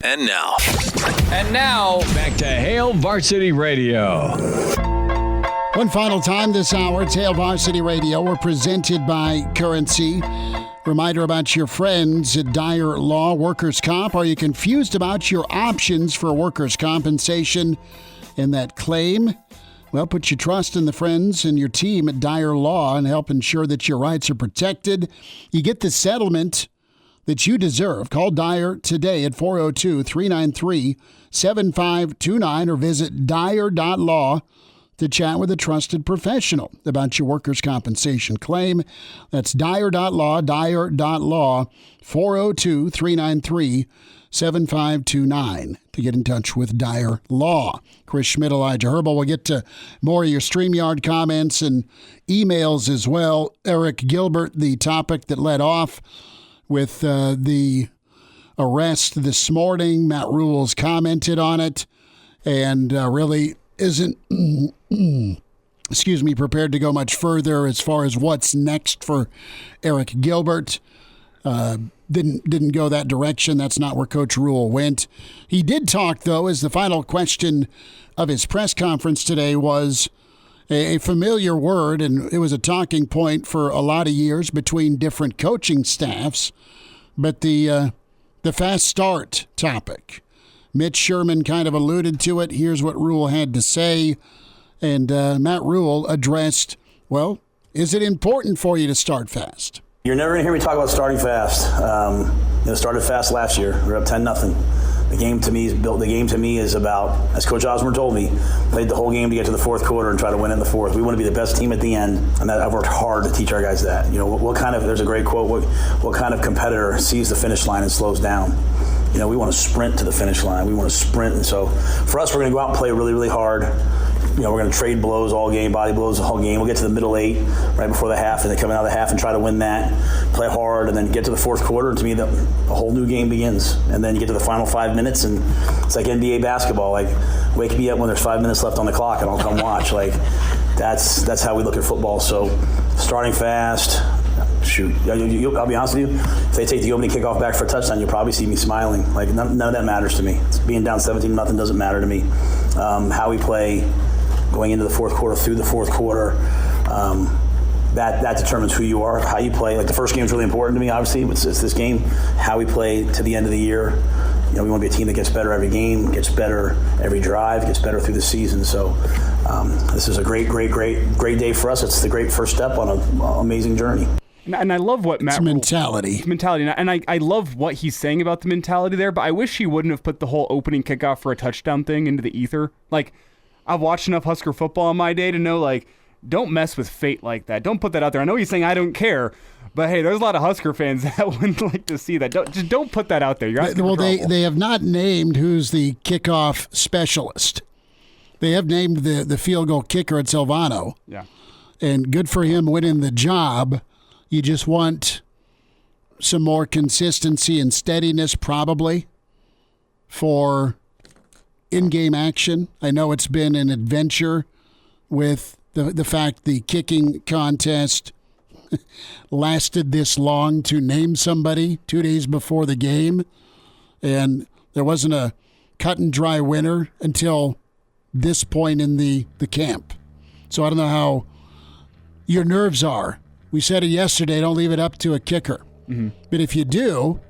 And now, back to Hail Varsity Radio. One final time this hour, it's Hail Varsity Radio. We're presented by Currency. Reminder about your friends at Dyer Law Workers' Comp. Are you confused about your options for workers' compensation and that claim? Well, put your trust in the friends and your team at Dyer Law and help ensure that your rights are protected. You get the settlement that you deserve. Call Dyer today at 402-393-7529 or visit dyer.law to chat with a trusted professional about your workers' compensation claim. That's dyer.law, 402-393-7529 to get in touch with Dyer Law. Chris Schmidt, Elijah Herbel. We'll get to more of your StreamYard comments and emails as well. Arik Gilbert, the topic that led off with the arrest this morning. Matt Rule's commented on it and really isn't prepared to go much further as far as what's next for Arik Gilbert. didn't go that direction. That's not where Coach Rule went. He did talk, though, as the final question of his press conference today was a familiar word, and it was a talking point for a lot of years between different coaching staffs, but the fast start topic. Mitch Sherman kind of alluded to it. Here's what Rule had to say, and Matt Rule addressed, well, is it important for you to start fast? You're never going to hear me talk about starting fast. Started fast last year. We're up 10-0. The game to me is built. The game to me is about, as Coach Osborne told me, played the whole game to get to the fourth quarter and try to win in the fourth. We want to be the best team at the end, and I've worked hard to teach our guys that. What kind of? There's a great quote. What kind of competitor sees the finish line and slows down? We want to sprint to the finish line. We want to sprint. And so for us, we're going to go out and play really, really hard. We're going to trade blows all game, body blows all game. We'll get to the middle 8 right before the half, and then come out of the half and try to win that, play hard, and then get to the fourth quarter. And to me, a whole new game begins. And then you get to the final 5 minutes, and it's like NBA basketball. Like, wake me up when there's 5 minutes left on the clock, and I'll come watch. Like, that's how we look at football. So starting fast. Shoot, I'll be honest with you. If they take the opening kickoff back for a touchdown, you'll probably see me smiling. Like, none of that matters to me. Being down 17-0 doesn't matter to me. How we play going into the fourth quarter, through the fourth quarter, that determines who you are, how you play. Like, the first game is really important to me, obviously. It's this game. How we play to the end of the year. We want to be a team that gets better every game, gets better every drive, gets better through the season. So this is a great day for us. It's the great first step on an amazing journey. And I love what Matt mentality. And I love what he's saying about the mentality there, but I wish he wouldn't have put the whole opening kickoff for a touchdown thing into the ether. Like, I've watched enough Husker football in my day to know, like, don't mess with fate like that. Don't put that out there. I know he's saying I don't care, but hey, there's a lot of Husker fans that wouldn't like to see that. Don't put that out there. They have not named who's the kickoff specialist. They have named the field goal kicker at Alvano. Yeah. And good for him winning the job. You just want some more consistency and steadiness probably for in-game action. I know it's been an adventure with the fact the kicking contest lasted this long to name somebody 2 days before the game, and there wasn't a cut-and-dry winner until this point in the camp. So I don't know how your nerves are. We said it yesterday, don't leave it up to a kicker. Mm-hmm. But if you do,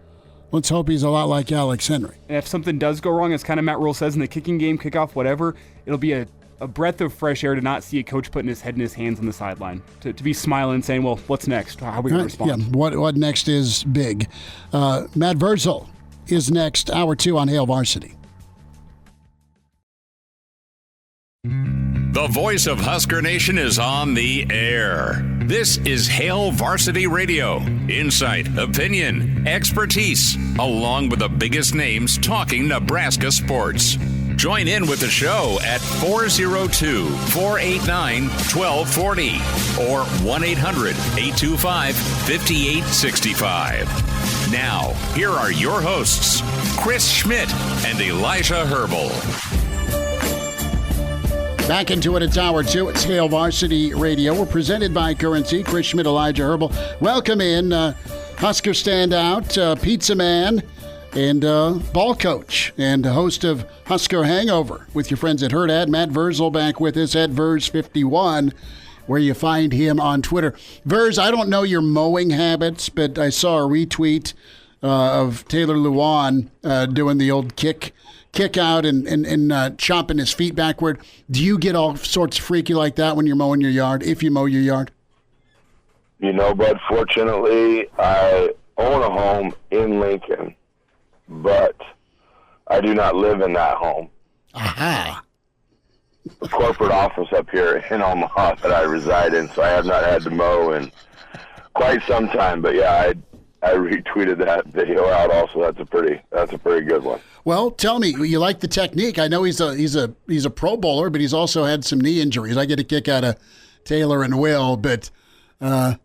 let's hope he's a lot like Alex Henry. And if something does go wrong, as kind of Matt Rule says, in the kicking game, kickoff, whatever, it'll be a breath of fresh air to not see a coach putting his head in his hands on the sideline. To be smiling and saying, well, what's next? How are we going to respond? Yeah, what next is big. Matt Vrzal is next, Hour 2 on Hail Varsity. The voice of Husker Nation is on the air. This is Hail Varsity Radio. Insight, opinion, expertise, along with the biggest names talking Nebraska sports. Join in with the show at 402-489-1240 or 1-800-825-5865. Now, here are your hosts, Chris Schmidt and Elijah Herbel. Back into it, it's Hour 2. It's Hail Varsity Radio. We're presented by Currency. Chris Schmidt, Elijah Herbel. Welcome in Husker standout, pizza man, and ball coach, and host of Husker Hangover with your friends at Hurrdat. Matt Vrzal back with us at Verz51, where you find him on Twitter. Verz, I don't know your mowing habits, but I saw a retweet of Taylor Lewan doing the old kick out and chopping his feet backward. Do you get all sorts of freaky like that when you're mowing your yard, if you mow your yard? Bud, fortunately, I own a home in Lincoln, but I do not live in that home. Aha. The corporate office up here in Omaha that I reside in, so I have not had to mow in quite some time. But yeah, I retweeted that video out also. That's a pretty good one. Well, tell me, you like the technique. I know he's a pro bowler, but he's also had some knee injuries. I get a kick out of Taylor and Will, but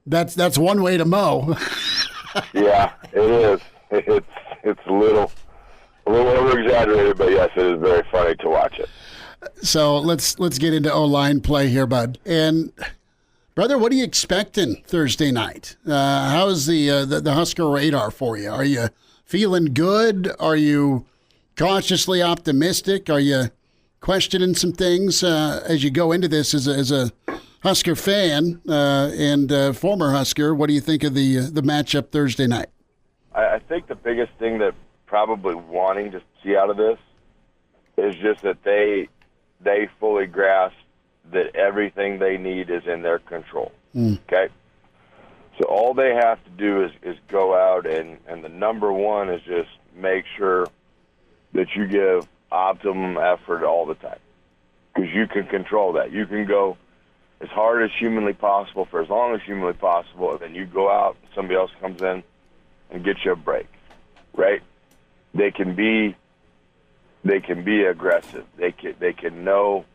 that's one way to mow. Yeah, it is. It's a little over exaggerated, but yes, it is very funny to watch it. So let's get into O-line play here, bud. And Brother, what are you expecting Thursday night? How's the Husker radar for you? Are you feeling good? Are you cautiously optimistic? Are you questioning some things as you go into this as a Husker fan and former Husker? What do you think of the matchup Thursday night? I think the biggest thing that probably wanting to see out of this is just that they fully grasp that everything they need is in their control. Okay? So all they have to do is go out, and the number one is just make sure that you give optimum effort all the time, because you can control that. You can go as hard as humanly possible for as long as humanly possible, and then you go out, somebody else comes in and gets you a break, right? They can be aggressive. They can know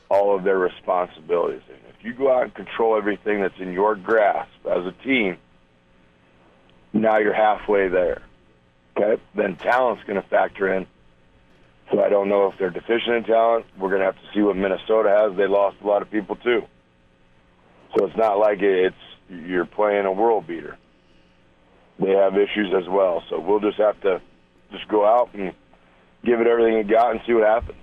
all of their responsibilities. And if you go out and control everything that's in your grasp as a team, now you're halfway there. Okay? Then talent's going to factor in. So I don't know if they're deficient in talent. We're going to have to see what Minnesota has. They lost a lot of people too. So it's not like you're playing a world beater. They have issues as well. So we'll just have to just go out and give it everything you got and see what happens.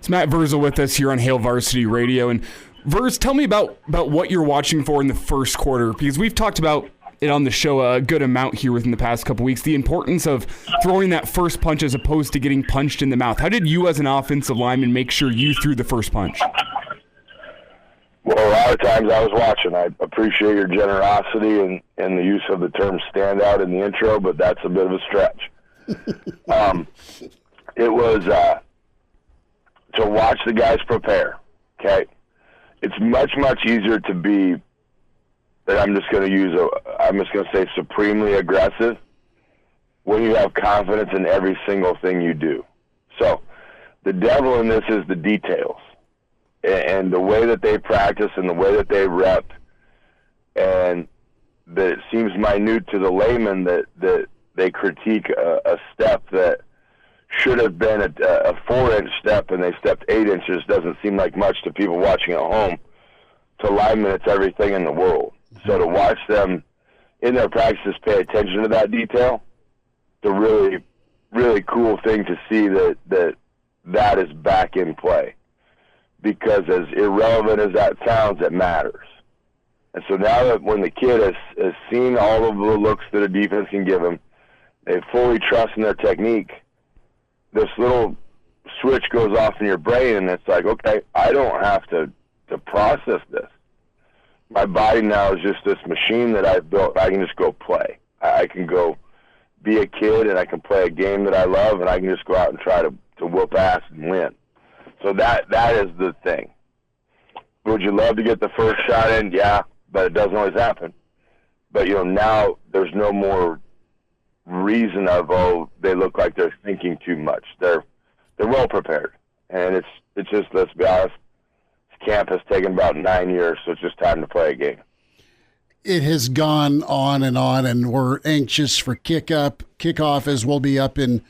It's Matt Vrzal with us here on Hail Varsity Radio. And Verz, tell me about what you're watching for in the first quarter, because we've talked about it on the show a good amount here within the past couple weeks, the importance of throwing that first punch as opposed to getting punched in the mouth. How did you as an offensive lineman make sure you threw the first punch? Well, a lot of times I was watching. I appreciate your generosity and the use of the term standout in the intro, but that's a bit of a stretch. It was to watch the guys prepare, okay? It's much, much easier to be, I'm just going to say supremely aggressive when you have confidence in every single thing you do. So the devil in this is the details and the way that they practice and the way that they rep, and that it seems minute to the layman that they critique a step that should have been a 4-inch step and they stepped 8 inches. Doesn't seem like much to people watching at home. To linemen, it's everything in the world. So to watch them in their practices pay attention to that detail, it's a really, really cool thing to see that is back in play. Because as irrelevant as that sounds, it matters. And so now that when the kid has seen all of the looks that a defense can give him, they fully trust in their technique, this little switch goes off in your brain, and it's like, okay, I don't have to process this. My body now is just this machine that I've built. I can just go play. I can go be a kid, and I can play a game that I love, and I can just go out and try to whoop ass and win. So that is the thing. Would you love to get the first shot in? Yeah, but it doesn't always happen. But, now there's no more reason of, they look like they're thinking too much. They're well prepared. And it's just, let's be honest, this camp has taken about 9 years, so it's just time to play a game. It has gone on, and we're anxious for kickoff as we'll be up in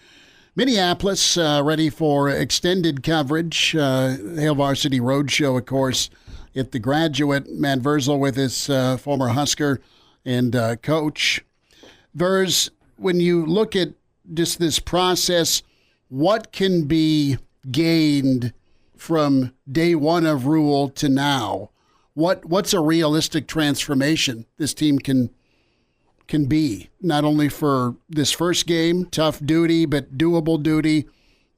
Minneapolis, ready for extended coverage. Hail Varsity Roadshow, of course, at the Graduate. Matt Vrzal with his former Husker and coach. Verz, when you look at just this process, what can be gained from day one of Rule to now? What's a realistic transformation this team can be, not only for this first game, tough duty, but doable duty,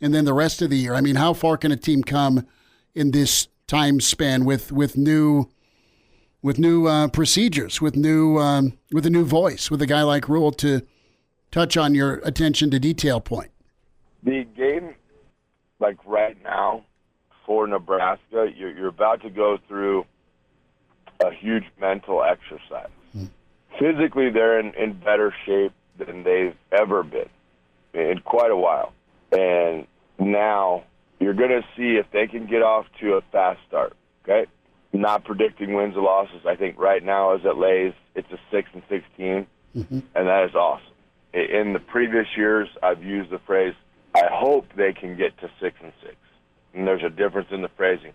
and then the rest of the year? I mean, how far can a team come in this time span with new procedures, with a new voice, with a guy like Rule to touch on your attention to detail point? The game, like right now, for Nebraska, you're about to go through a huge mental exercise. Physically, they're in better shape than they've ever been in quite a while. And now you're going to see if they can get off to a fast start, okay? Not predicting wins or losses. I think right now, as it lays, it's a 6-16, and that is awesome. In the previous years, I've used the phrase, I hope they can get to 6-6. And there's a difference in the phrasing.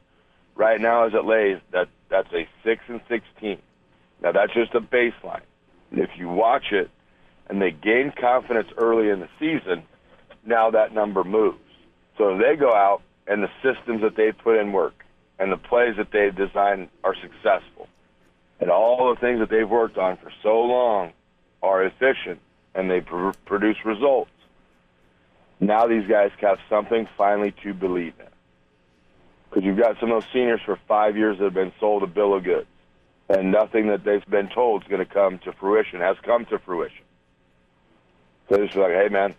Right now, as it lays, that's a 6-16. Now, that's just a baseline. If you watch it and they gain confidence early in the season, now that number moves. So they go out and the systems that they put in work and the plays that they've designed are successful. And all the things that they've worked on for so long are efficient and they produce results. Now these guys have something finally to believe in. Because you've got some of those seniors for 5 years that have been sold a bill of goods. And nothing that they've been told is going to come to fruition has come to fruition. So they're just like, hey, man,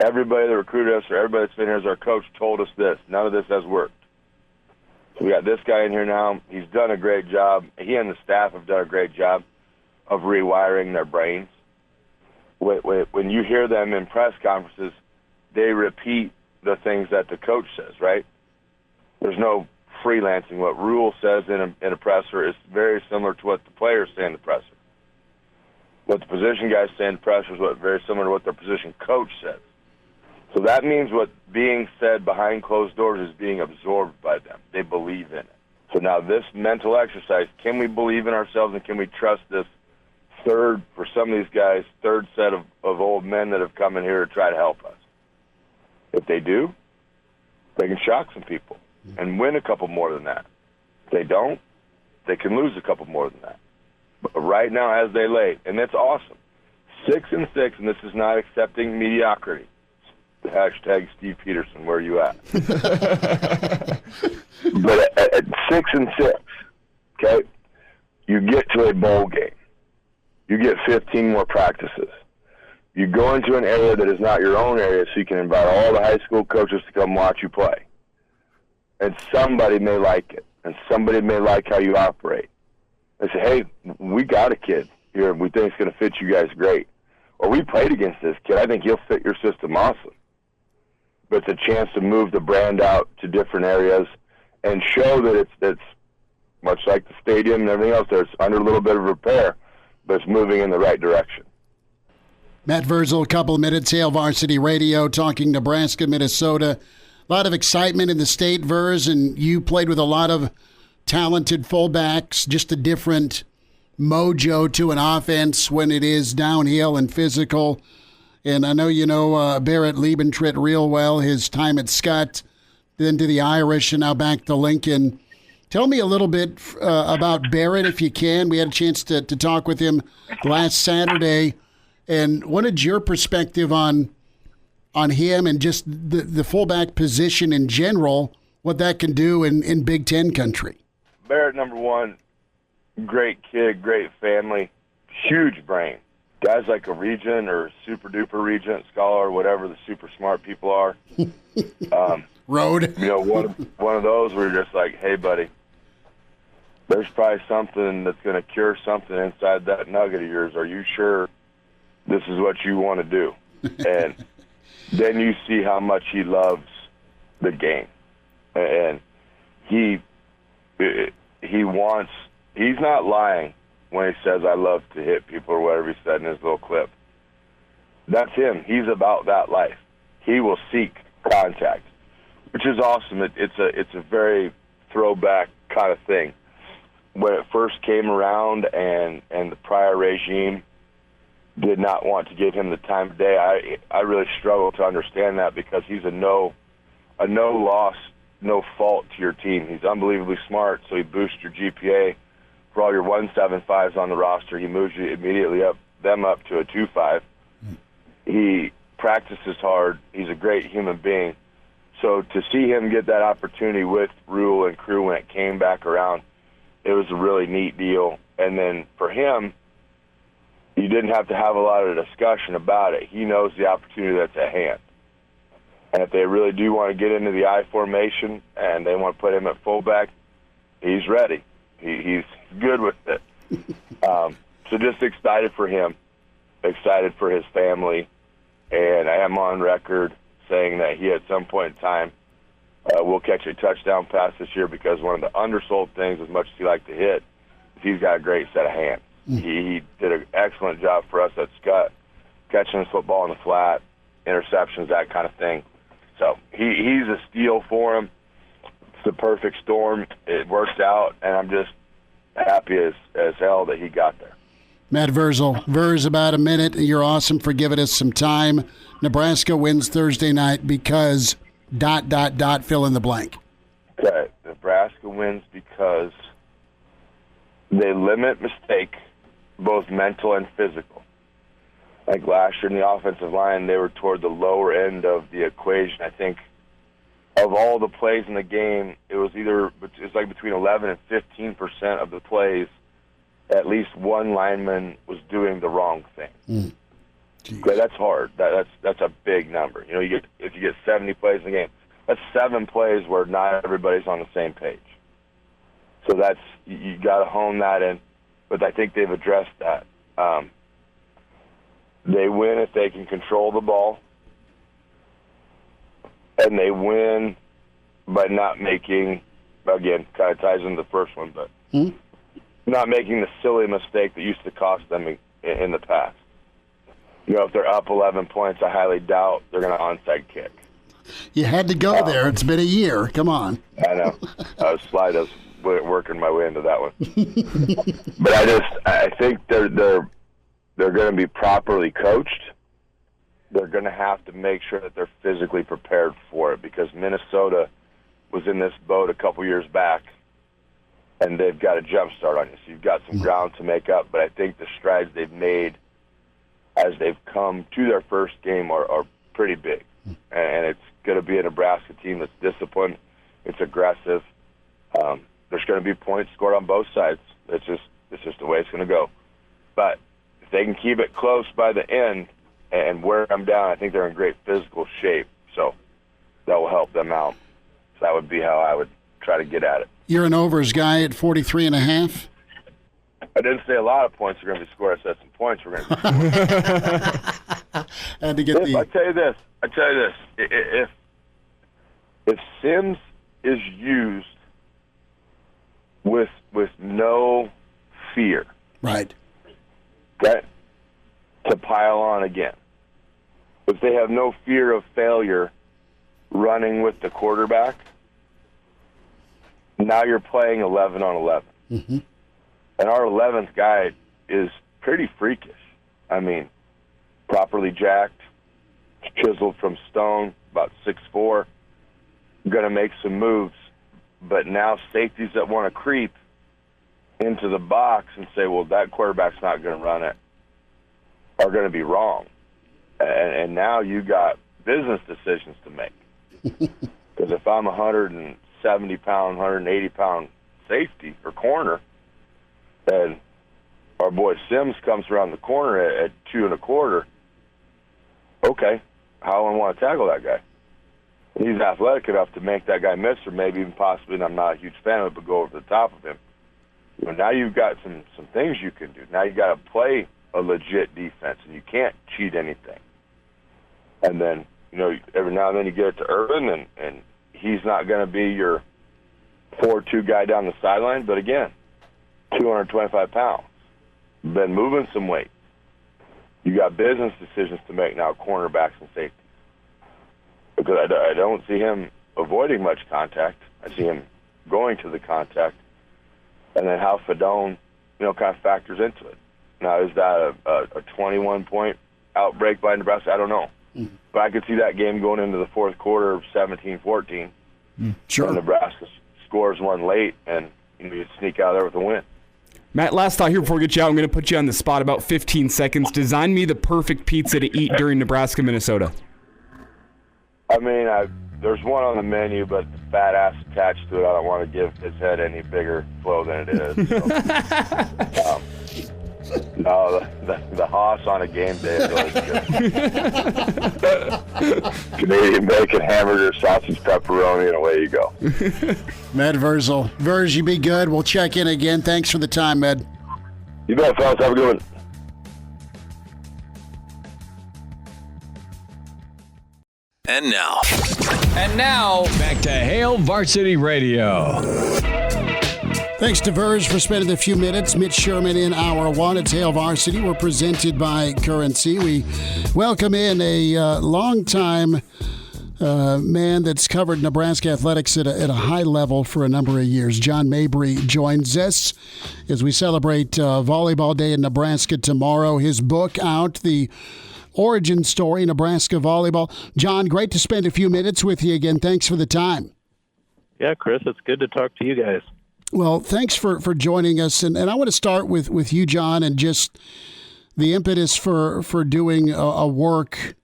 everybody that recruited us or everybody that's been here as our coach told us this. None of this has worked. So we got this guy in here now. He's done a great job. He and the staff have done a great job of rewiring their brains. When you hear them in press conferences, they repeat the things that the coach says, right? There's no freelancing. What Rule says in a presser is very similar to what the players say in the presser. What the position guys say in the presser is very similar to what their position coach says. So that means what being said behind closed doors is being absorbed by them. They believe in it. So now this mental exercise, can we believe in ourselves and can we trust this third, for some of these guys, third set of old men that have come in here to try to help us? If they do, they can shock some people and win a couple more than that. If they don't, they can lose a couple more than that. But right now, as they lay, and it's awesome, 6-6, and this is not accepting mediocrity. Hashtag Steve Peterson, where are you at? But at 6-6, okay, you get to a bowl game. You get 15 more practices. You go into an area that is not your own area, so you can invite all the high school coaches to come watch you play. And somebody may like it, and somebody may like how you operate. They say, hey, we got a kid here, and we think it's going to fit you guys great. Or we played against this kid. I think he'll fit your system awesome. But it's a chance to move the brand out to different areas and show that it's much like the stadium and everything else there. It's under a little bit of repair, but it's moving in the right direction. Matt Vrzal, a couple of minutes, Hail Varsity Radio, talking Nebraska-Minnesota. A lot of excitement in the state, Verz, and you played with a lot of talented fullbacks, just a different mojo to an offense when it is downhill and physical. And I know you know Barrett Liebentritt real well, his time at Scott, then to the Irish, and now back to Lincoln. Tell me a little bit about Barrett, if you can. We had a chance to talk with him last Saturday. And what is your perspective on him and just the fullback position in general, what that can do in Big Ten country? Barrett, number one, great kid, great family, huge brain. Guys like a Regent or super-duper Regent scholar, whatever the super smart people are. Road. You know, one of those where you're just like, hey, buddy, there's probably something that's going to cure something inside that nugget of yours. Are you sure this is what you want to do? And then you see how much he loves the game. And he's not lying when he says, I love to hit people or whatever he said in his little clip. That's him. He's about that life. He will seek contact, which is awesome. It's a very throwback kind of thing. When it first came around and the prior regime did not want to give him the time of day, I really struggle to understand that because he's a no loss, no fault to your team. He's unbelievably smart, so he boosts your GPA. For all your 175s on the roster, he moves you immediately up to a 2.5. He practices hard. He's a great human being. So to see him get that opportunity with Rule and crew when it came back around, it was a really neat deal. And then for him, you didn't have to have a lot of discussion about it. He knows the opportunity that's at hand. And if they really do want to get into the I formation and they want to put him at fullback, he's ready. He's good with it. So just excited for him, excited for his family. And I am on record saying that he at some point in time will catch a touchdown pass this year because one of the undersold things, as much as he liked to hit, is he's got a great set of hands. He did an excellent job for us at Scott, catching the football in the flat, interceptions, that kind of thing. So he's a steal for him. It's the perfect storm. It worked out, and I'm just happy as hell that he got there. Matt Vrzal. Verz, about a minute. You're awesome for giving us some time. Nebraska wins Thursday night because ... fill in the blank. Okay. Nebraska wins because they limit mistake, both mental and physical. Like last year in the offensive line, they were toward the lower end of the equation. I think of all the plays in the game, it was like between 11 and 15% of the plays, at least one lineman was doing the wrong thing. Okay, that's hard. That's a big number. You know, if you get 70 plays in the game, that's 7 plays where not everybody's on the same page. So you got to hone that in. But I think they've addressed that. They win if they can control the ball, and they win by not making, again, kind of ties into the first one, but not making the silly mistake that used to cost them in the past. You know, if they're up 11 points, I highly doubt they're going to onside kick. You had to go there. It's been a year. Come on. I know. I was working my way into that one. But I think they're going to be properly coached. They're going to have to make sure that they're physically prepared for it, because Minnesota was in this boat a couple years back, and they've got a jump start on you. So you've got some ground to make up, but I think the strides they've made as they've come to their first game are pretty big. And it's going to be a Nebraska team that's disciplined. It's aggressive. There's going to be points scored on both sides. It's just the way it's going to go. But if they can keep it close by the end and wear them down, I think they're in great physical shape. So that will help them out. So that would be how I would try to get at it. You're an overs guy at 43.5. I didn't say a lot of points are going to be scored. I said some points were going to be scored. And to get I tell you this. If Sims is used with no fear, right, okay, to pile on again, if they have no fear of failure running with the quarterback, now you're playing 11 on 11. Mm-hmm. And our 11th guy is pretty freakish. I mean, properly jacked, chiseled from stone, about 6'4", going to make some moves. But now safeties that want to creep into the box and say, well, that quarterback's not going to run it, are going to be wrong. And now you got business decisions to make. Because if I'm 170-pound, 180-pound safety or corner, and our boy Sims comes around the corner at 2 1/4, okay, how do I want to tackle that guy? He's athletic enough to make that guy miss, or maybe even possibly, and I'm not a huge fan of it, but go over the top of him. You know, now you've got some things you can do. Now you got to play a legit defense, and you can't cheat anything. And then, you know, every now and then you get it to Irvin, and he's not going to be your 4-2 guy down the sideline, but again, 225 pounds, been moving some weight. You got business decisions to make now, cornerbacks and safeties. Because I don't see him avoiding much contact. I see him going to the contact. And then how Fedone, you know, kind of factors into it. Now, is that a 21-point outbreak by Nebraska? I don't know. But I could see that game going into the fourth quarter, 17-14. Sure. And Nebraska scores one late, and you sneak out there with a win. Matt, last thought here before we get you out. I'm going to put you on the spot about 15 seconds. Design me the perfect pizza to eat during Nebraska-Minnesota. I mean, there's one on the menu, but the fat ass attached to it, I don't want to give his head any bigger flow than it is. So, no, the Haas on a game day is always good. Canadian bacon, hamburger, sausage, pepperoni, and away you go. Med Vrzal. Verz, you be good. We'll check in again. Thanks for the time, Med. You bet, fellas. Have a good one. And now, back to Hail Varsity Radio. Thanks to Verz for spending a few minutes. Mitch Sherman in Hour 1. It's Hail Varsity. We're presented by Currency. We welcome in a longtime man that's covered Nebraska athletics at a high level for a number of years. John Mabry joins us as we celebrate Volleyball Day in Nebraska tomorrow. His book out, The Origin Story, Nebraska Volleyball. John, great to spend a few minutes with you again. Thanks for the time. Yeah, Chris, it's good to talk to you guys. Well, thanks for joining us. And I want to start with you, John, and just the impetus for doing a work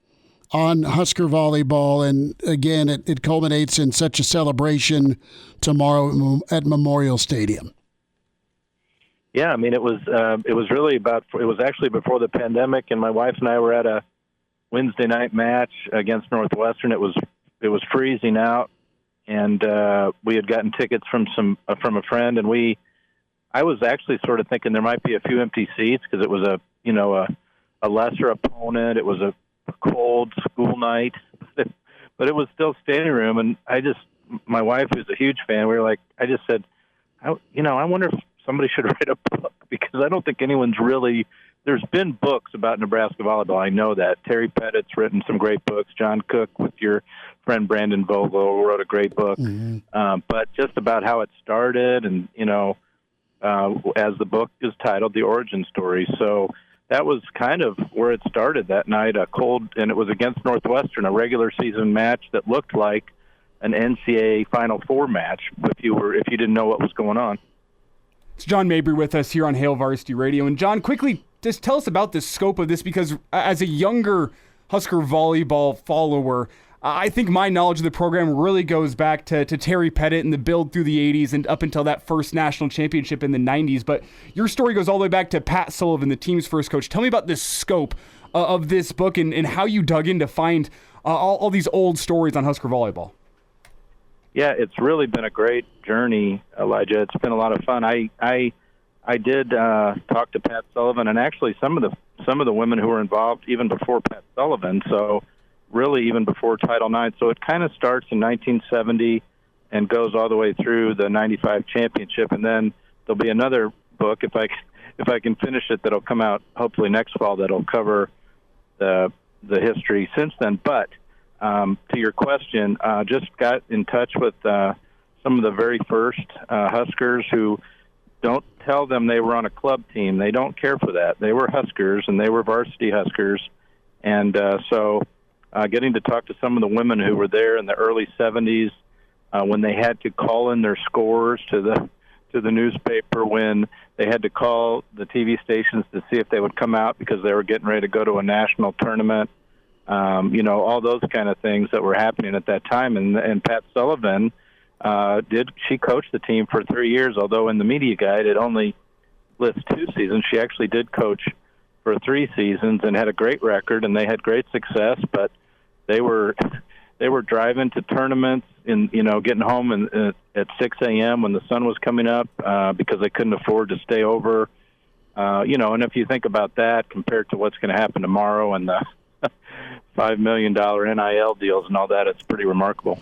on Husker Volleyball. And again, it culminates in such a celebration tomorrow at Memorial Stadium. Yeah, I mean, it was actually before the pandemic, and my wife and I were at a Wednesday night match against Northwestern. It was freezing out, and we had gotten tickets from a friend, and I was actually sort of thinking there might be a few empty seats because it was a lesser opponent. It was a cold school night, but it was still standing room. And my wife, who's a huge fan, I just said, I wonder if somebody should write a book, because I don't think anyone's really. There's been books about Nebraska volleyball. I know that. Terry Pettit's written some great books. John Cook, with your friend Brandon Vogel, wrote a great book. Mm-hmm. But just about how it started, and as the book is titled, The Origin Story. So that was kind of where it started that night. And it was against Northwestern, a regular season match that looked like an NCAA Final Four match if you didn't know what was going on. It's John Mabry with us here on Hail Varsity Radio. And John, quickly, just tell us about the scope of this, because as a younger Husker volleyball follower, I think my knowledge of the program really goes back to Terry Pettit and the build through the 80s and up until that first national championship in the 90s. But your story goes all the way back to Pat Sullivan, the team's first coach. Tell me about the scope of this book and how you dug in to find all these old stories on Husker volleyball. Yeah, it's really been a great journey, Elijah. It's been a lot of fun. I did talk to Pat Sullivan, and actually some of the women who were involved even before Pat Sullivan. So really even before Title IX. So it kind of starts in 1970 and goes all the way through the 95 championship, and then there'll be another book if I can finish it that'll come out hopefully next fall that'll cover the history since then. But to your question, just got in touch with some of the very first Huskers who don't tell them they were on a club team. They don't care for that. They were Huskers, and they were varsity Huskers. And so getting to talk to some of the women who were there in the early 70s when they had to call in their scores to the newspaper, when they had to call the TV stations to see if they would come out because they were getting ready to go to a national tournament. All those kind of things that were happening at that time. And Pat Sullivan, she coached the team for 3 years, although in the media guide it only lists 2 seasons. She actually did coach for 3 seasons and had a great record, and they had great success, but they were driving to tournaments and, getting home at 6 a.m. when the sun was coming up because they couldn't afford to stay over. And if you think about that compared to what's going to happen tomorrow and the $5 million NIL deals and all that, it's pretty remarkable.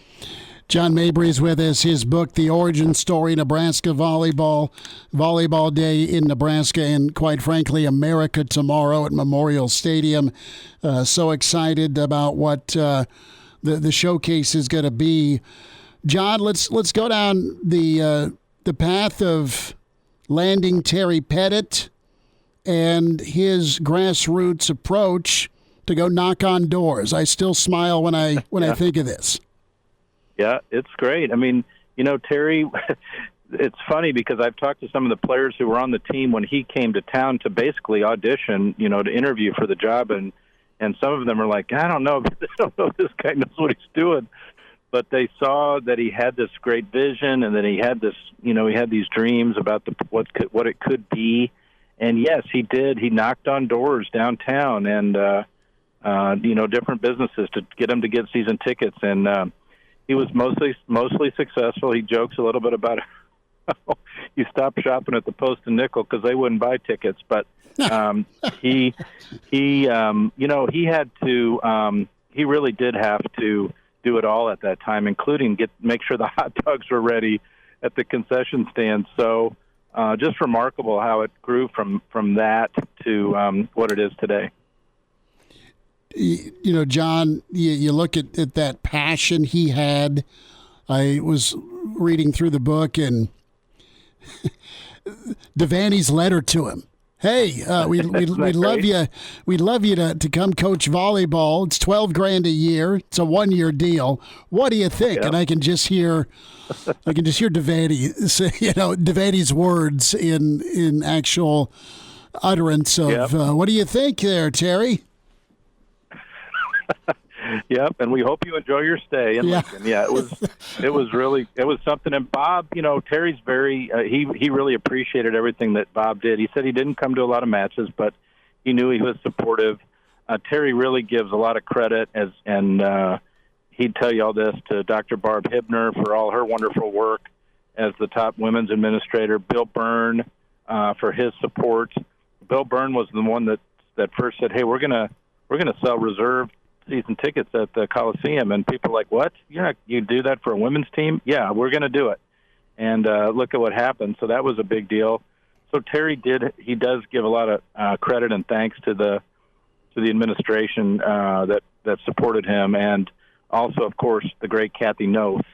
John Mabry is with us. His book, The Origin Story, Nebraska Volleyball, Volleyball Day in Nebraska, and quite frankly, America tomorrow at Memorial Stadium. So excited about what the showcase is going to be. John, let's go down the path of landing Terry Pettit and his grassroots approach to go knock on doors. I still smile when I think of this. Yeah, it's great. I mean, Terry, it's funny because I've talked to some of the players who were on the team when he came to town to basically audition, to interview for the job. And some of them are like, I don't know if this guy knows what he's doing. But they saw that he had this great vision and that he had this, he had these dreams about what it could be. And yes, he did. He knocked on doors downtown and, different businesses to get them to get season tickets. And he was mostly successful. He jokes a little bit about how he stopped shopping at the Post and Nickel because they wouldn't buy tickets. But he had to. He really did have to do it all at that time, including make sure the hot dogs were ready at the concession stand. So just remarkable how it grew from that to what it is today. John, you look at that passion he had. I was reading through the book and Devaney's letter to him. Hey, we'd love you. We'd love you to come coach volleyball. It's $12,000 a year. It's a 1-year deal. What do you think? Yep. And I can just hear Devaney say, Devaney's words in actual utterance of what do you think there, Terry? Yep, and we hope you enjoy your stay in Lincoln. Yeah, it was something. And Bob, Terry's very he really appreciated everything that Bob did. He said he didn't come to a lot of matches, but he knew he was supportive. Terry really gives a lot of credit, and he'd tell you all this, to Dr. Barb Hibner for all her wonderful work as the top women's administrator. Bill Byrne for his support. Bill Byrne was the one that first said, "Hey, we're gonna sell reserve season tickets at the Coliseum," and people are like, "What? You do that for a women's team?" Yeah, we're going to do it. And look at what happened. So that was a big deal. So Terry does give a lot of credit and thanks to the administration that supported him, and also, of course, the great Kathy Noth,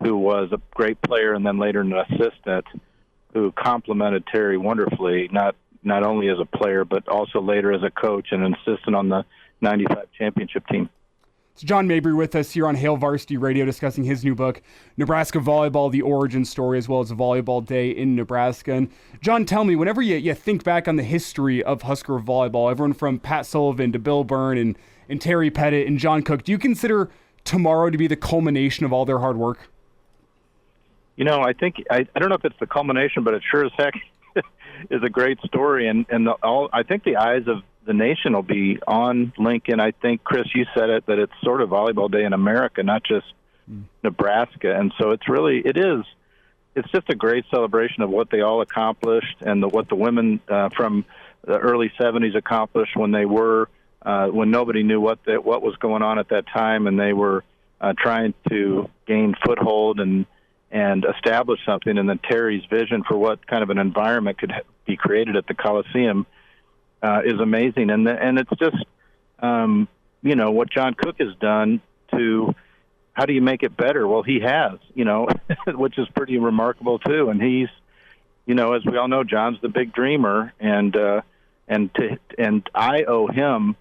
who was a great player and then later an assistant, who complimented Terry wonderfully, not only as a player but also later as a coach and an assistant on the 95 championship team. It's John Mabry with us here on Hail Varsity Radio discussing his new book, Nebraska Volleyball, The Origin Story, as well as a volleyball day in Nebraska. And John, tell me, whenever you think back on the history of Husker Volleyball, everyone from Pat Sullivan to Bill Byrne and Terry Pettit and John Cook, do you consider tomorrow to be the culmination of all their hard work? I think, I don't know if it's the culmination, but it sure as heck is a great story. And I think the eyes of the nation will be on Lincoln. I think, Chris, you said it, that it's sort of volleyball day in America, not just Nebraska. And so it's just a great celebration of what they all accomplished and what the women from the early 70s accomplished when they were, when nobody knew what was going on at that time, and they were trying to gain foothold and establish something. And then Terry's vision for what kind of an environment could be created at the Coliseum is amazing. And it's just, what John Cook has done to, how do you make it better? Well, he has, which is pretty remarkable too. And he's, as we all know, John's the big dreamer, and I owe him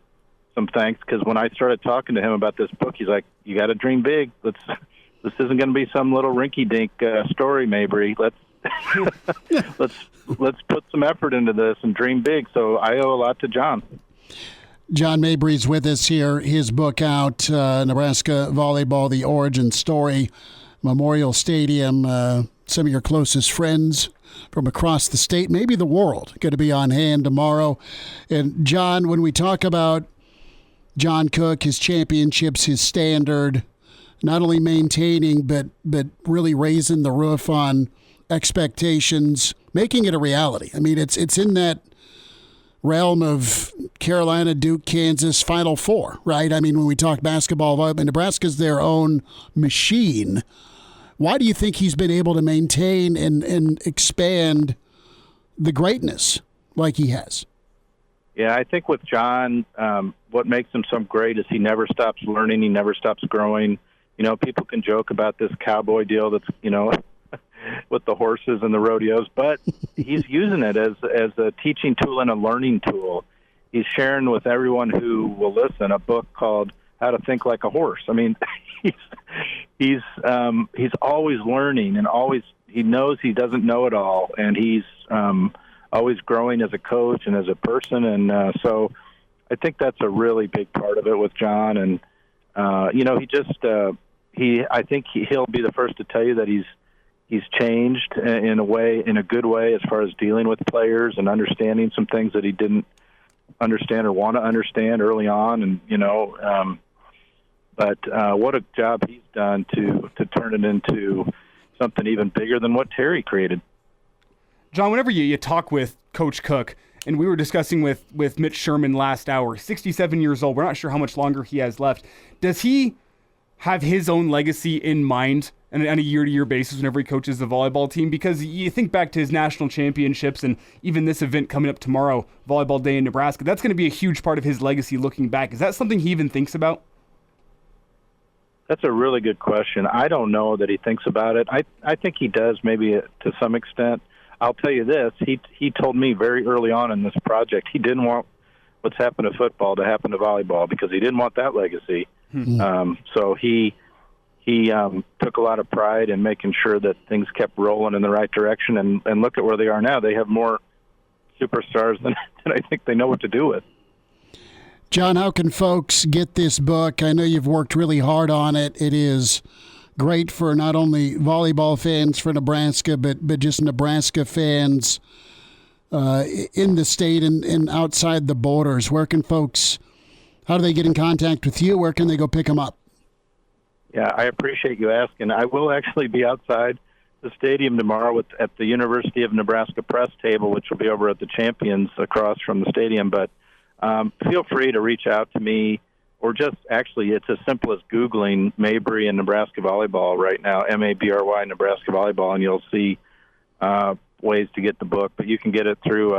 some thanks, because when I started talking to him about this book, he's like, "You got to dream big. This isn't going to be some little rinky-dink story, Mabry. Let's put some effort into this and dream big." So I owe a lot to John. John Mabry's with us here. His book out, Nebraska Volleyball, The Origin Story, Memorial Stadium. Some of your closest friends from across the state, maybe the world, going to be on hand tomorrow. And John, when we talk about John Cook, his championships, his standard, not only maintaining but really raising the roof on expectations, making it a reality. I mean, it's in that realm of Carolina, Duke, Kansas, Final Four, right? I mean, when we talk basketball, Nebraska's their own machine. Why do you think he's been able to maintain and expand the greatness like he has? Yeah, I think with John, what makes him so great is he never stops learning. He never stops growing. People can joke about this cowboy deal that's, with the horses and the rodeos, but he's using it as a teaching tool and a learning tool. He's sharing with everyone who will listen a book called How to Think Like a Horse. I mean, he's always learning, and he knows he doesn't know it all, and he's always growing as a coach and as a person. And so I think that's a really big part of it with John. And I think he'll be the first to tell you that he's changed in a good way, as far as dealing with players and understanding some things that he didn't understand or want to understand early on. And, but what a job he's done to turn it into something even bigger than what Terry created. John, whenever you talk with Coach Cook, and we were discussing with Mitch Sherman last hour, 67 years old, we're not sure how much longer he has left. Does he have his own legacy in mind on a year-to-year basis whenever he coaches the volleyball team? Because you think back to his national championships and even this event coming up tomorrow, Volleyball Day in Nebraska, that's going to be a huge part of his legacy looking back. Is that something he even thinks about? That's a really good question. I don't know that he thinks about it. I think he does, maybe to some extent. I'll tell you this. He told me very early on in this project he didn't want what's happened to football to happen to volleyball because he didn't want that legacy. Mm-hmm. So he took a lot of pride in making sure that things kept rolling in the right direction. And look at where they are now. They have more superstars than I think they know what to do with. John, how can folks get this book? I know you've worked really hard on it. It is great for not only volleyball fans for Nebraska, but just Nebraska fans in the state and outside the borders. Where can folks, how do they get in contact with you? Where can they go pick them up? Yeah, I appreciate you asking. I will actually be outside the stadium tomorrow at the University of Nebraska press table, which will be over at the Champions across from the stadium. But feel free to reach out to me, or just actually it's as simple as Googling Mabry and Nebraska Volleyball right now, Mabry, Nebraska Volleyball, and you'll see ways to get the book. But you can get it through,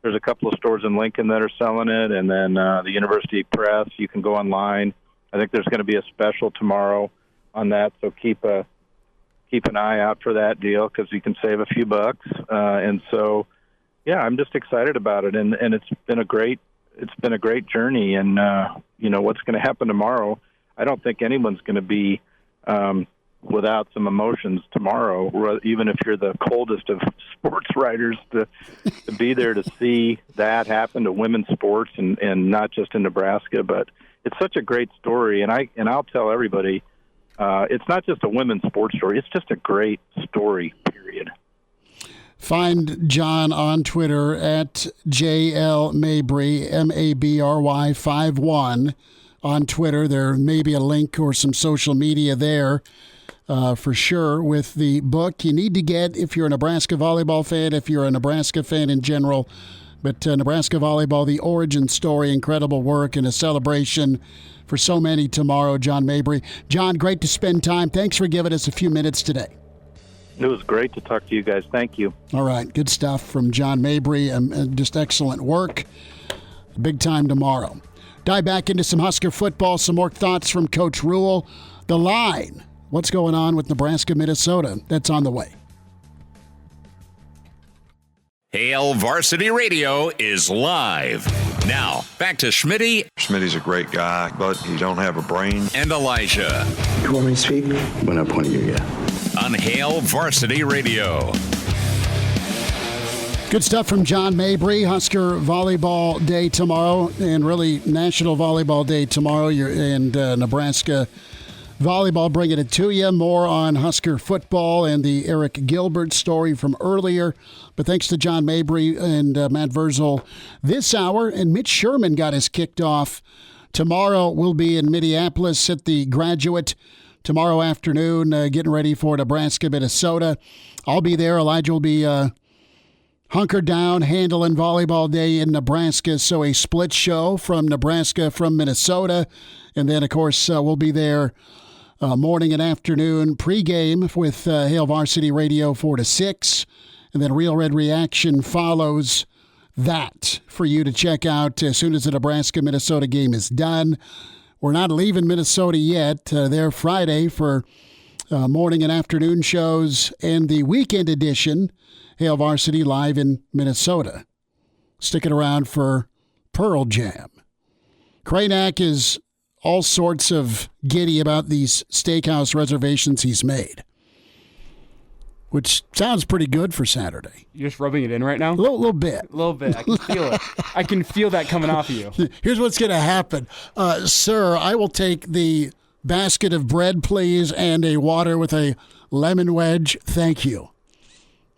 there's a couple of stores in Lincoln that are selling it, and then the University Press. You can go online. I think there's going to be a special tomorrow on that, so keep an eye out for that deal because you can save a few bucks. And so, yeah, I'm just excited about it, and it's been a great journey. And what's going to happen tomorrow? I don't think anyone's going to be without some emotions tomorrow, even if you're the coldest of sports writers, to be there to see that happen to women's sports and not just in Nebraska, but it's such a great story. And I'll tell everybody, it's not just a women's sports story. It's just a great story, period. Find John on Twitter at JL Mabry, Mabry 51 on Twitter. There may be a link or some social media there for sure with the book. You need to get, if you're a Nebraska volleyball fan, if you're a Nebraska fan in general, but Nebraska Volleyball, the origin story, incredible work, and a celebration for so many tomorrow, John Mabry. John, great to spend time. Thanks for giving us a few minutes today. It was great to talk to you guys. Thank you. All right. Good stuff from John Mabry. Just excellent work. Big time tomorrow. Dive back into some Husker football. Some more thoughts from Coach Rule. The line. What's going on with Nebraska-Minnesota? That's on the way. Hail Varsity Radio is live. Now, back to Schmitty. Schmitty's a great guy, but he don't have a brain. And Elijah. You want me to speak? When I point at you, yeah. On Hail Varsity Radio. Good stuff from John Mabry. Husker Volleyball Day tomorrow, and really National Volleyball Day tomorrow. And Nebraska Volleyball bringing it to you. More on Husker football and the Arik Gilbert story from earlier. But thanks to John Mabry and Matt Vrzal this hour. And Mitch Sherman got us kicked off. Tomorrow we'll be in Minneapolis at the Graduate tomorrow afternoon, getting ready for Nebraska-Minnesota. I'll be there. Elijah will be hunkered down, handling Volleyball Day in Nebraska. So a split show from Nebraska, from Minnesota. And then, of course, we'll be there morning and afternoon pregame with Hail Varsity Radio 4 to 6. And then Real Red Reaction follows that for you to check out as soon as the Nebraska-Minnesota game is done. We're not leaving Minnesota yet. They're Friday for morning and afternoon shows and the weekend edition, Hail Varsity live in Minnesota. Sticking around for Pearl Jam. Kranak is all sorts of giddy about these steakhouse reservations he's made, which sounds pretty good for Saturday. You're just rubbing it in right now? A little bit. A little bit. I can feel it. I can feel that coming off of you. Here's what's going to happen. Sir, I will take the basket of bread, please, and a water with a lemon wedge. Thank you.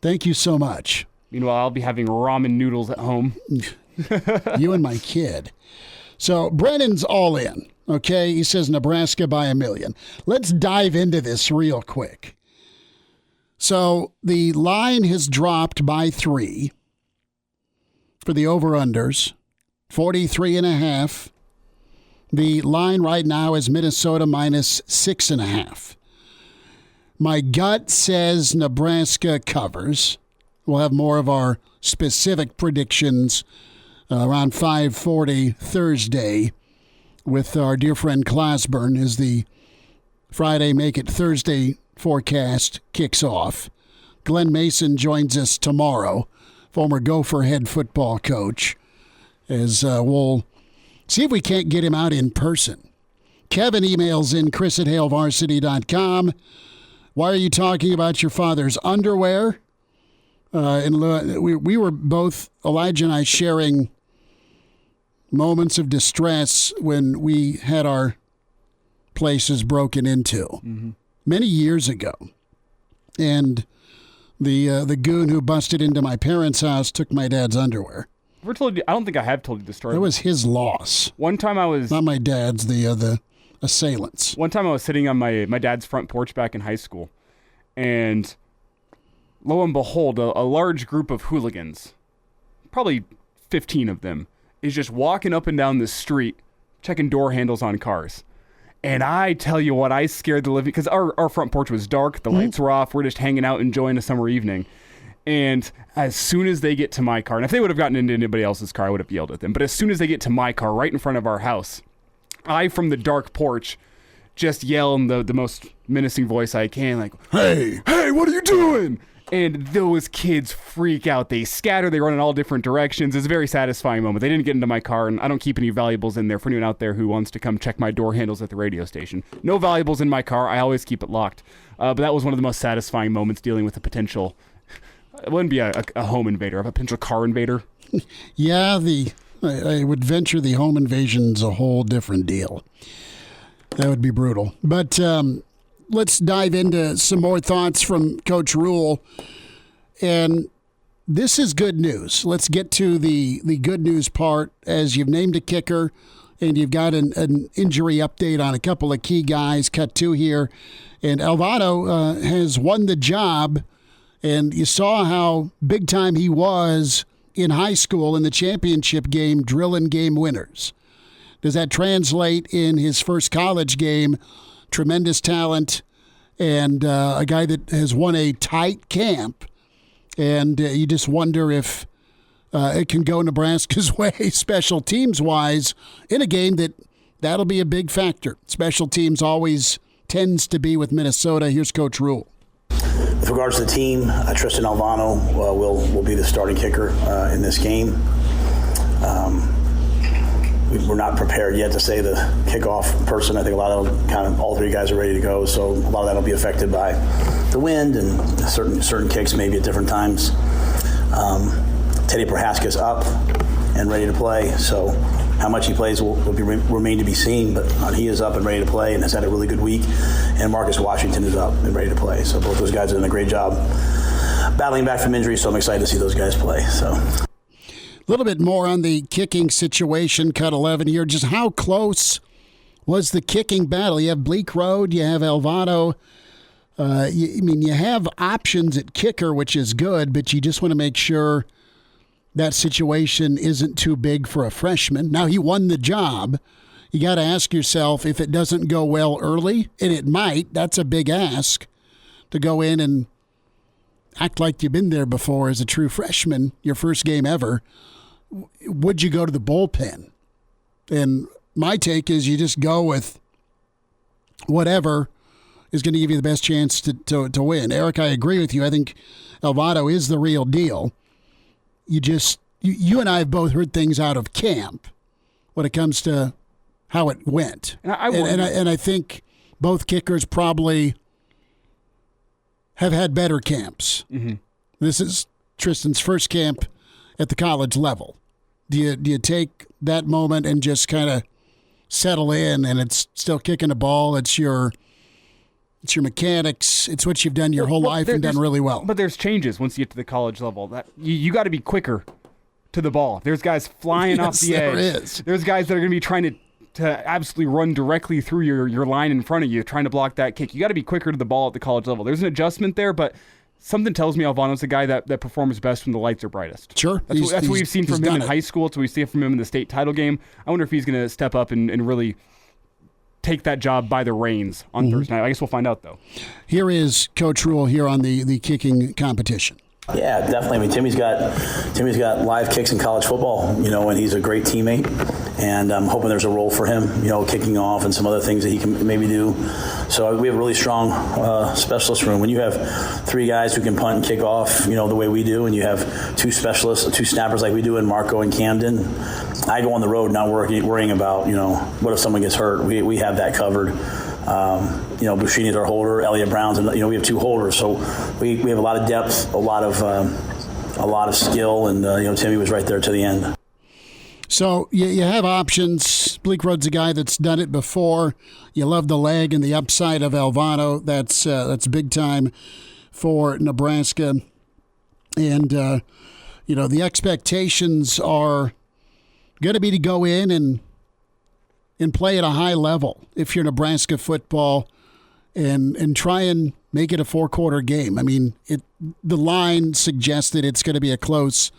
Thank you so much. Meanwhile, I'll be having ramen noodles at home. You and my kid. So Brennan's all in, okay? He says Nebraska by 1 million. Let's dive into this real quick. So the line has dropped by 3 for the over-unders, 43.5 The line right now is Minnesota minus 6.5. My gut says Nebraska covers. We'll have more of our specific predictions around 5:40 Thursday with our dear friend Klasburn as the Friday Make It Thursday forecast kicks off. Glenn Mason joins us tomorrow, former Gopher head football coach, as we'll see if we can't get him out in person. Kevin emails in chris@hailvarsity.com. Why are you talking about your father's underwear? And we were both, Elijah and I, sharing moments of distress when we had our places broken into many years ago. And the goon who busted into my parents' house took my dad's underwear. I don't think I have told you the story. It was his loss. One time I was... Not my dad's, the assailants. One time I was sitting on my dad's front porch back in high school, and lo and behold, a large group of hooligans, probably 15 of them, is just walking up and down the street, checking door handles on cars. And I tell you what, I scared the living... Because our front porch was dark, the lights were off, we're just hanging out enjoying a summer evening. And as soon as they get to my car, and if they would have gotten into anybody else's car, I would have yelled at them. But as soon as they get to my car, right in front of our house, I, from the dark porch, just yell in the most menacing voice I can, like, hey, what are you doing? And those kids freak out. They scatter. They run in all different directions. It's a very satisfying moment. They didn't get into my car, and I don't keep any valuables in there for anyone out there who wants to come check my door handles at the radio station. No valuables in my car. I always keep it locked. But that was one of the most satisfying moments dealing with a potential... It wouldn't be a home invader, a potential car invader. Yeah, I would venture the home invasion's a whole different deal. That would be brutal. But let's dive into some more thoughts from Coach Rule. And this is good news. Let's get to the good news part, as you've named a kicker and you've got an injury update on a couple of key guys. Cut to here. And Alvano has won the job. And you saw how big time he was in high school in the championship game, drilling game winners. Does that translate in his first college game? Tremendous talent and a guy that has won a tight camp. And you just wonder if it can go Nebraska's way, special teams-wise, in a game that'll be a big factor. Special teams always tends to be with Minnesota. Here's Coach Rule. With regards to the team, Tristan Alvano will be the starting kicker in this game. We're not prepared yet to say the kickoff person. I think a lot of all three guys are ready to go, so a lot of that will be affected by the wind and certain kicks maybe at different times. Teddy Prohaska's up and ready to play, so how much he plays will remain to be seen, but he is up and ready to play and has had a really good week. And Marcus Washington is up and ready to play. So both those guys are doing a great job battling back from injury, so I'm excited to see those guys play. So a little bit more on the kicking situation, cut 11 here. Just how close was the kicking battle? You have Bleak Road, you have Alvano. You have options at kicker, which is good, but you just want to make sure that situation isn't too big for a freshman. Now, he won the job. You got to ask yourself, if it doesn't go well early, and it might, that's a big ask to go in and act like you've been there before as a true freshman, your first game ever. Would you go to the bullpen? And my take is you just go with whatever is going to give you the best chance to win. Arik, I agree with you. I think Alvano is the real deal. You and I have both heard things out of camp when it comes to how it went. And I think both kickers probably have had better camps. Mm-hmm. This is Tristan's first camp at the college level. Do you take that moment and just kind of settle in, and it's still kicking a ball? It's your mechanics. It's what you've done your whole life and done really well. But there's changes once you get to the college level. That you got to be quicker to the ball. There's guys flying off the edge. There is. There's guys that are going to be trying to absolutely run directly through your line in front of you, trying to block that kick. You got to be quicker to the ball at the college level. There's an adjustment there, but something tells me Alvano's the guy that performs best when the lights are brightest. Sure. That's what we've seen from him in high school. It's what we see from him in the state title game. I wonder if he's going to step up and really take that job by the reins on Thursday night. I guess we'll find out, though. Here is Coach Rule here on the kicking competition. Yeah, definitely. I mean, Timmy's got live kicks in college football, and he's a great teammate. And I'm hoping there's a role for him, kicking off and some other things that he can maybe do. So we have a really strong specialist room. When you have 3 guys who can punt and kick off, the way we do, and you have 2 specialists, 2 snappers like we do in Marco and Camden, I go on the road not worrying about, what if someone gets hurt. We have that covered. Bushini's our holder, Elliot Brown's, and we have 2 holders, so we have a lot of depth, a lot of skill, and Timmy was right there to the end. So you have options. Bleakroad's a guy that's done it before. You love the leg and the upside of Alvano. That's big time for Nebraska, and the expectations are going to be to go in and play at a high level if you're Nebraska football and try and make it a 4-quarter game. I mean, the line suggested it's going to be a close,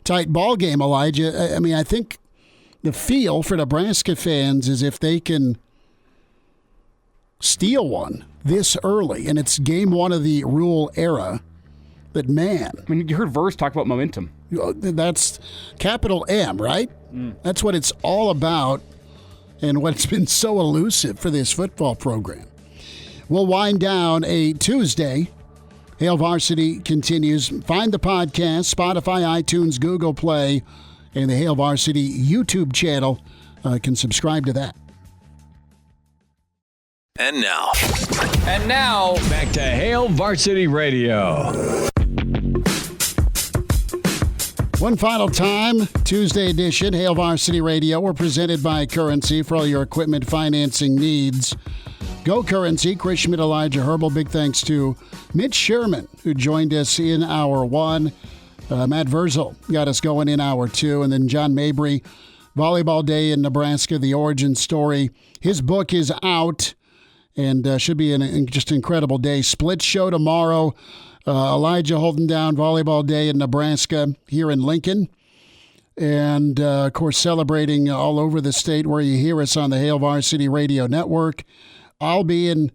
tight ball game, Elijah. I mean, I think the feel for Nebraska fans is if they can steal one this early, and it's game 1 of the Rule era, that, man. I mean, you heard Vrzal talk about momentum. That's capital M, right? That's what it's all about. And what's been so elusive for this football program. We'll wind down a Tuesday. Hail Varsity continues. Find the podcast, Spotify, iTunes, Google Play, and the Hail Varsity YouTube channel. Can subscribe to that. And now, back to Hail Varsity Radio. One final time, Tuesday edition, Hail Varsity Radio. We're presented by Currency for all your equipment financing needs. Go Currency, Chris Schmidt, Elijah Herbel. Big thanks to Mitch Sherman, who joined us in hour 1. Matt Vrzal got us going in hour 2. And then John Mabry, Volleyball Day in Nebraska, the origin story. His book is out and should be just an incredible day. Split show tomorrow. Elijah holding down Volleyball Day in Nebraska here in Lincoln. And, of course, celebrating all over the state where you hear us on the Hail Varsity Radio Network. I'll be in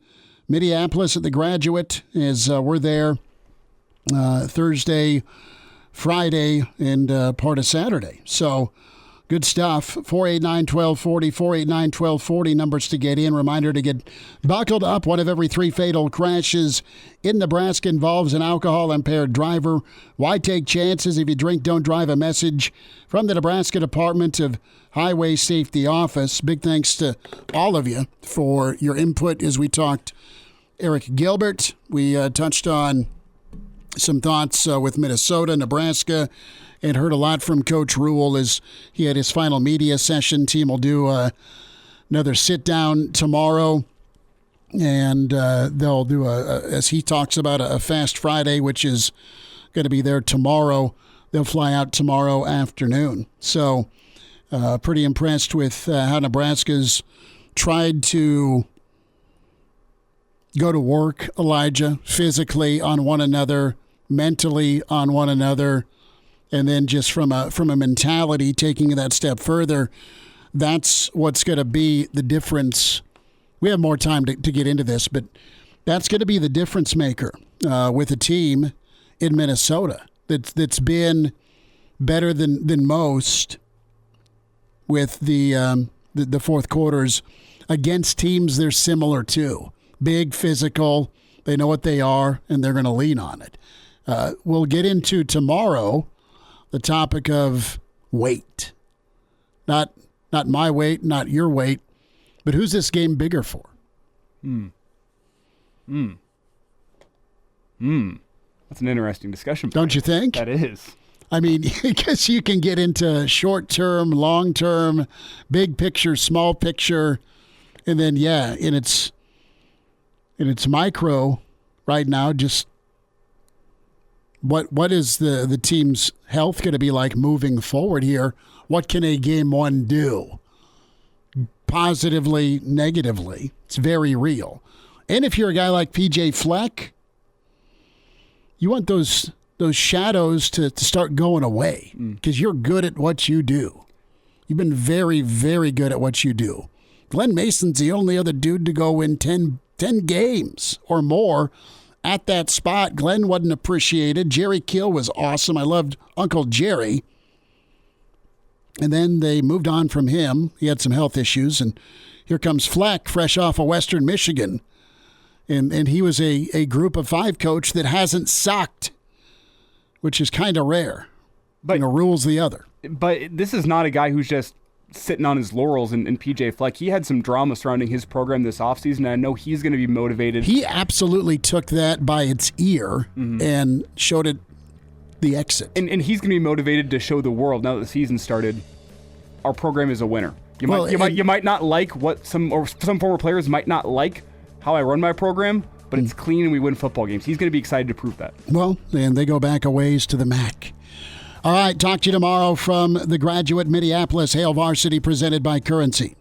Minneapolis at the Graduate as we're there Thursday, Friday, and part of Saturday. So good stuff. 489-1240, 489-1240, numbers to get in. Reminder to get buckled up. 1 of every 3 fatal crashes in Nebraska involves an alcohol-impaired driver. Why take chances? If you drink, don't drive. A message from the Nebraska Department of Highway Safety Office. Big thanks to all of you for your input as we talked Arik Gilbert. We touched on some thoughts with Minnesota, Nebraska, and heard a lot from Coach Rule as he had his final media session. Team will do another sit-down tomorrow, and they'll do, as he talks about, a Fast Friday, which is going to be there tomorrow. They'll fly out tomorrow afternoon. So pretty impressed with how Nebraska's tried to go to work, Elijah, physically on one another, mentally on one another, and then just from a mentality, taking that step further. That's what's going to be the difference. We have more time to get into this, but that's going to be the difference maker with a team in Minnesota that's been better than most with the fourth quarters against teams they're similar to. Big, physical, they know what they are, and they're going to lean on it. We'll get into tomorrow the topic of weight. Not my weight, not your weight, but who's this game bigger for? That's an interesting discussion point. Don't you think? That is. I mean, because you can get into short-term, long-term, big picture, small picture, and then, in its micro right now, just what is the team's health going to be like moving forward here? What can a game one do? Positively, negatively. It's very real. And if you're a guy like PJ Fleck, you want those shadows to start going away because you're good at what you do. You've been very, very good at what you do. Glenn Mason's the only other dude to go win 10 games or more at that spot. Glenn wasn't appreciated. Jerry Kill was awesome. I loved Uncle Jerry. And then they moved on from him. He had some health issues. And here comes Fleck, fresh off of Western Michigan. And he was a group of 5 coach that hasn't sucked, which is kind of rare. But rules the other. But this is not a guy who's just sitting on his laurels in PJ Fleck. He had some drama surrounding his program this offseason, and I know he's going to be motivated. He absolutely took that by its ear and showed it the exit. And he's going to be motivated to show the world, now that the season started, our program is a winner. You might not like what some former players might not like how I run my program, but it's clean and we win football games. He's going to be excited to prove that. Well, and they go back a ways to the MAC. All right, talk to you tomorrow from the Graduate Minneapolis Hail Varsity presented by Currency.